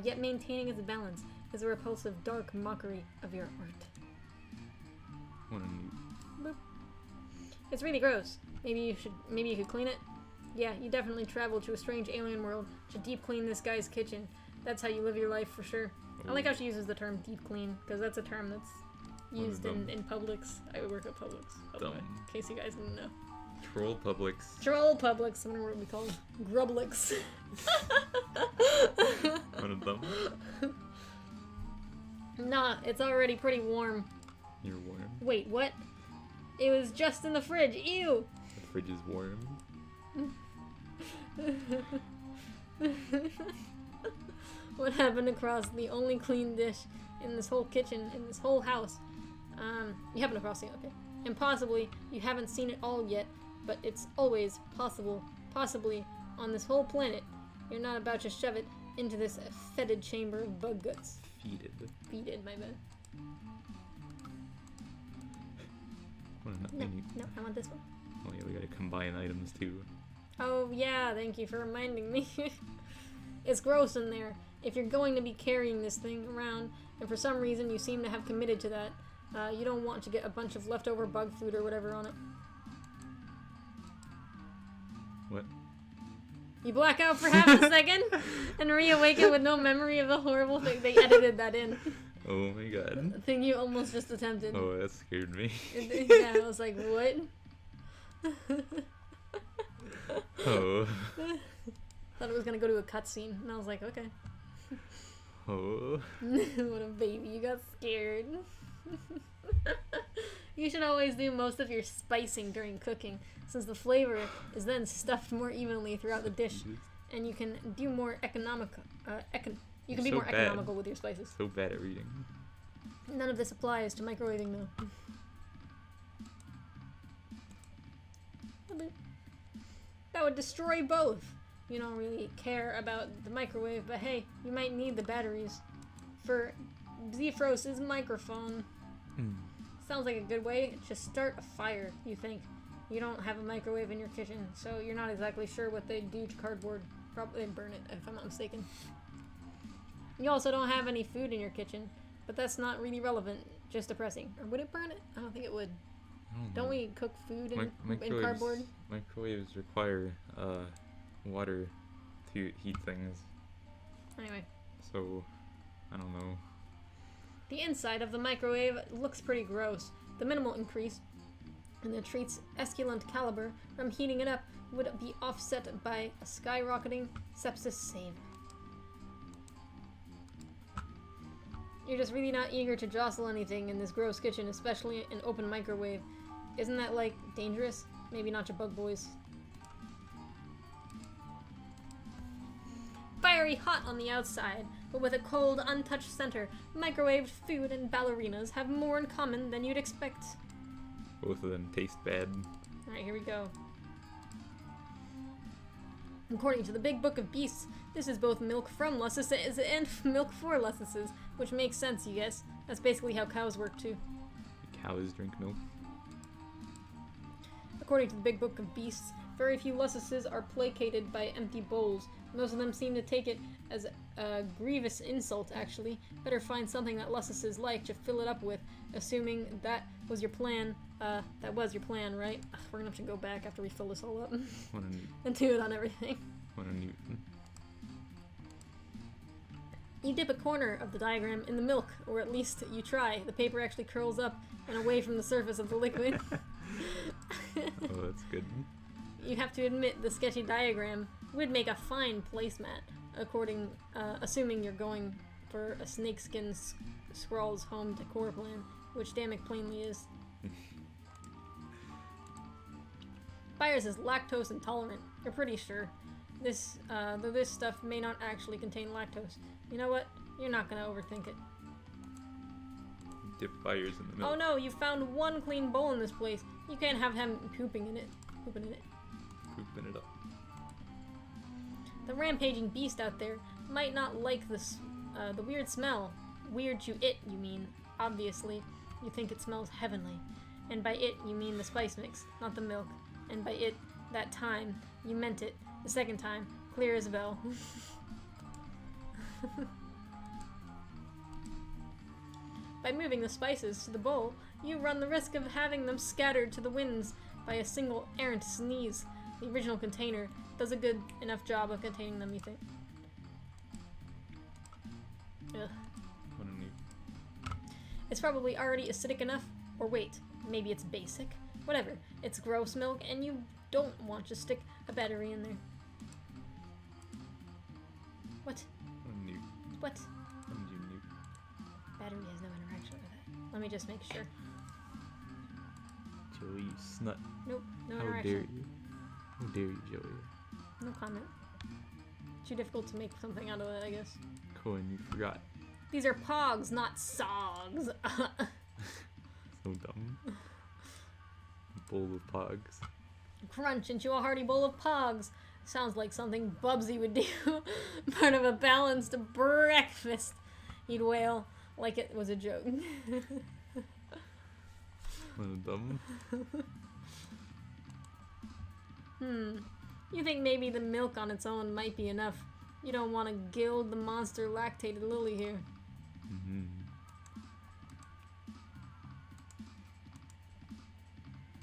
yet maintaining its balance, is a repulsive, dark mockery of your art. What a new. Boop. It's really gross. Maybe you could clean it? Yeah, you definitely traveled to a strange alien world to deep clean this guy's kitchen. That's how you live your life for sure. I like how she uses the term deep clean, because that's a term that's used in Publix. I work at Publix, by the way, in case you guys didn't know. Troll Publix. Troll Publix, I wonder what we call them. Grublix. One of them. Nah, it's already pretty warm. You're warm. Wait, what? It was just in the fridge. Ew! The fridge is warm. What happened across the only clean dish in this whole kitchen, in this whole house? You happened across it, okay. And possibly you haven't seen it all yet, but it's always possibly on this whole planet. You're not about to shove it into this fetid chamber of bug guts. Feeded, my bad. No, I want this one. Oh yeah, we gotta combine items too. Oh yeah, thank you for reminding me. It's gross in there. If you're going to be carrying this thing around, and for some reason you seem to have committed to that, you don't want to get a bunch of leftover bug food or whatever on it. What? You black out for half a second, and reawaken with no memory of the horrible thing. They edited that in. Oh my god. The thing you almost just attempted. Oh, that scared me. Yeah, I was like, what? Oh. Thought it was gonna go to a cutscene, and I was like, okay. Oh. What a baby, you got scared. You should always do most of your spicing during cooking, since the flavor is then stuffed more evenly throughout the dish, and you can do more economical. You can be more economical with your spices. So bad at reading. None of this applies to microwaving, though. That would destroy both. You don't really care about the microwave, but hey, you might need the batteries for Xefros' microphone. Sounds like a good way to start a fire, you think. You don't have a microwave in your kitchen, so you're not exactly sure what they do to cardboard. Probably burn it, if I'm not mistaken. You also don't have any food in your kitchen, but that's not really relevant, just depressing. Or would it burn it? I don't think it would. Don't we cook food in cardboard? Microwaves require water to heat things. Anyway. So, I don't know. The inside of the microwave looks pretty gross. The minimal increase in the treat's esculent caliber from heating it up would be offset by a skyrocketing sepsis save. You're just really not eager to jostle anything in this gross kitchen, especially an open microwave. Isn't that, like, dangerous? Maybe not your bug boys. Fiery hot on the outside, but with a cold, untouched center, microwaved food and ballerinas have more in common than you'd expect. Both of them taste bad. Alright, here we go. According to the Big Book of Beasts, this is both milk from luscices and milk for luscices, which makes sense, you guess. That's basically how cows work, too. Cows drink milk. According to the Big Book of Beasts, very few luscices are placated by empty bowls. Most of them seem to take it as a grievous insult, actually. Better find something that luscices like to fill it up with, assuming that was your plan. That was your plan, right? Ugh, we're gonna have to go back after we fill this all up. And do it on everything. What a Newton. You dip a corner of the diagram in the milk, or at least you try. The paper actually curls up and away from the surface of the liquid. Oh, that's good. You have to admit the sketchy diagram would make a fine placemat, assuming you're going for a snakeskin scrawl's home decor plan, which Dammek plainly is. Byers is lactose intolerant. You're pretty sure. Though this stuff may not actually contain lactose. You know what? You're not gonna overthink it. Dip Byers in the milk. Oh no, you found one clean bowl in this place. You can't have him pooping in it. Pooping it up. The rampaging beast out there might not like this, the weird smell. Weird to it, you mean. Obviously, you think it smells heavenly. And by it, you mean the spice mix, not the milk. And by it, that time, you meant it. The second time, clear as a bell. By moving the spices to the bowl, you run the risk of having them scattered to the winds by a single errant sneeze. The original container does a good enough job of containing them, you think? Ugh. What a new. It's probably already acidic enough, or wait, maybe it's basic? Whatever, it's gross milk and you don't want to stick a battery in there. What? What a new. What? What a new. Battery has no interaction with it. Let me just make sure. Joey, you snut. Nope, no How interaction. dare you? How dare you, Joey? No comment. Too difficult to make something out of it, I guess. Cohen, you forgot. These are pogs, not sogs. So dumb. A bowl of pogs. Crunch into a hearty bowl of pogs. Sounds like something Bubsy would do. Part of a balanced breakfast. He'd wail like it was a joke. Dumb. You think maybe the milk on its own might be enough. You don't want to gild the monster lactated lily here. Mm-hmm.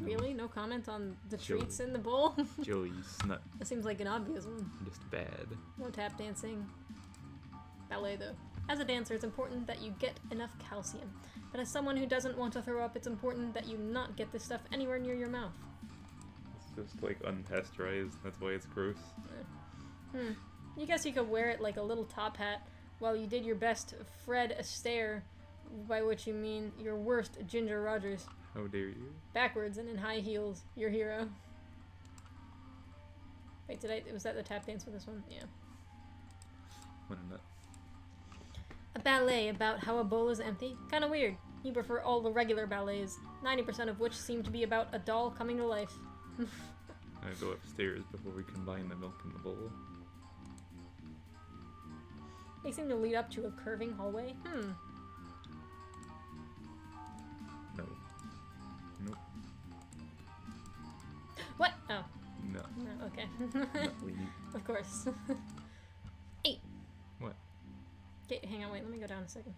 Really? No comment on the Joey. treats in the bowl? Joey, you snut. That seems like an obvious one. Just bad. No tap dancing. Ballet, though. As a dancer, it's important that you get enough calcium. But as someone who doesn't want to throw up, it's important that you not get this stuff anywhere near your mouth. It's just like unpasteurized. That's why it's gross. You guess you could wear it like a little top hat while you did your best Fred Astaire, by which you mean your worst Ginger Rogers. How dare you? Backwards and in high heels. Your hero. Wait, was that the tap dance for this one? Yeah. What a nut. A ballet about how a bowl is empty? Kinda weird. You prefer all the regular ballets, 90% of which seem to be about a doll coming to life. I go upstairs before we combine the milk in the bowl. They seem to lead up to a curving hallway. No. Nope. What? Oh. No. No, okay. Not lead. Of course. 8. What? Okay, hang on, wait, let me go down a second.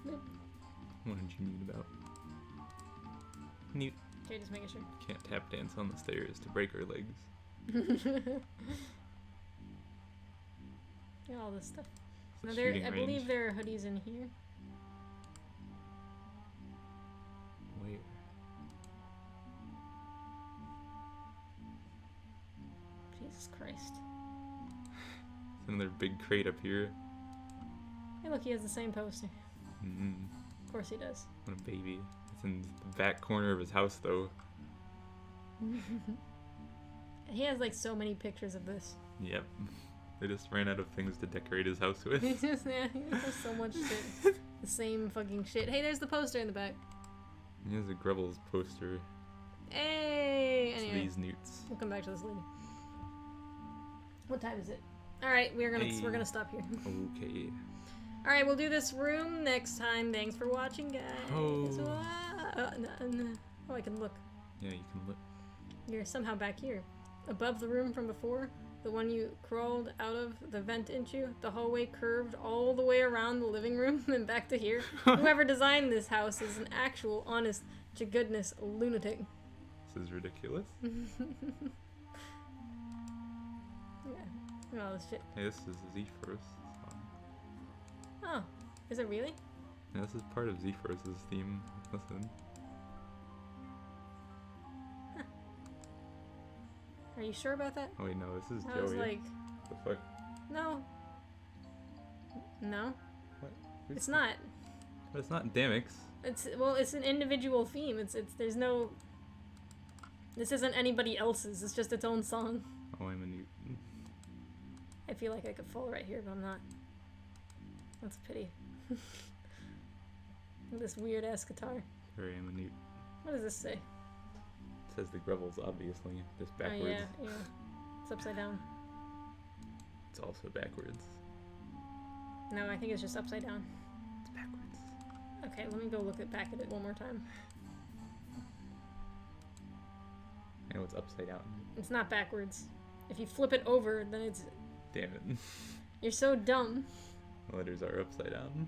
Nope. What did you need about? Neat. Okay, just making sure. Can't tap dance on the stairs to break our legs. Yeah, all this stuff. It's Now a shooting I believe range. there are hoodies in here. Where? Jesus Christ. There's another big crate up here. Hey, look, he has the same poster. Mm-hmm. Of course he does. What a baby. It's in the back corner of his house, though. He has like so many pictures of this. Yep. They just ran out of things to decorate his house with. He just has so much shit. The same fucking shit. Hey, there's the poster in the back. He has a Grubbles poster. Hey! It's Anyway, these newts. we'll come back to this later. What time is it? Alright, we're gonna stop here. Okay. Alright, we'll do this room next time. Thanks for watching, guys. Oh. Oh, I can look. Yeah, you can look. You're somehow back here. Above the room from before, the one you crawled out of, the vent into, the hallway curved all the way around the living room and back to here. Whoever designed this house is an actual, honest to goodness lunatic. This is ridiculous. Yeah. Look at all this shit. Hey, this is Xefros song. Oh, is it really? Yeah, this is part of Xefros' theme. Listen. Are you sure about that? Oh wait, no, this is I Joey. was like, The fuck? no. No? What? It's not. But it's not Dammek's. It's an individual theme. There's no. This isn't anybody else's. It's just its own song. Oh, I'm a newt. I feel like I could fall right here, but I'm not. That's a pity. Look at this weird ass guitar. Sorry, I'm a newt. What does this say? It says the Grubbles, obviously. Just backwards. Oh yeah, yeah. It's upside down. It's also backwards. No, I think it's just upside down. It's backwards. Okay, let me go look back at it one more time. I know it's upside down. It's not backwards. If you flip it over, then it's. Damn it. You're so dumb. The letters are upside down.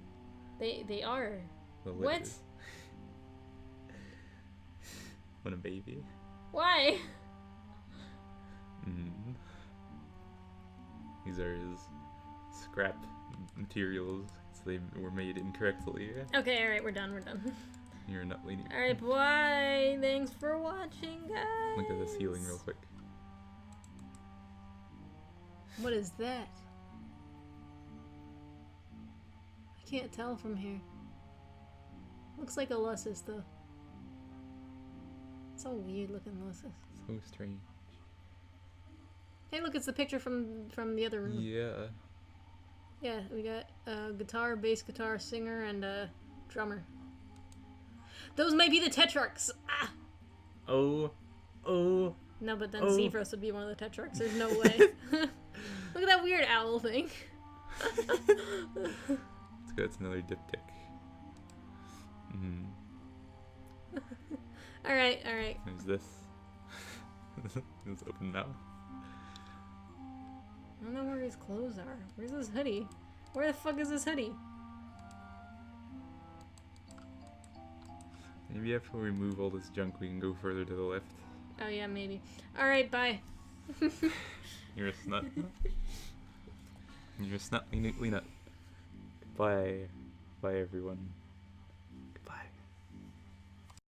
They are. The What? letters. What a baby. Why? These are his scrap materials. So they were made incorrectly. Okay, alright, we're done, we're done. You're a nut lady. Alright, bye! Thanks for watching, guys! Look at the ceiling real quick. What is that? I can't tell from here. Looks like a Lussus, though. It's all weird looking Lussus. So strange. Hey, look, it's the picture from the other room. Yeah. Yeah, we got a guitar, bass guitar, singer, and a drummer. Those may be the Tetrarchs! Ah! Oh. Oh. No, but then Oh. Xefros would be one of the Tetrarchs. There's no way. Look at that weird owl thing. Let's go. It's another diptych. Alright, alright. There's this. It's open mouth. I don't know where his clothes are. Where's his hoodie? Where the fuck is his hoodie? Maybe after we remove all this junk, we can go further to the left. Oh yeah, maybe. Alright, bye. You're a snut. You're a snutly nut. Bye. Bye, everyone.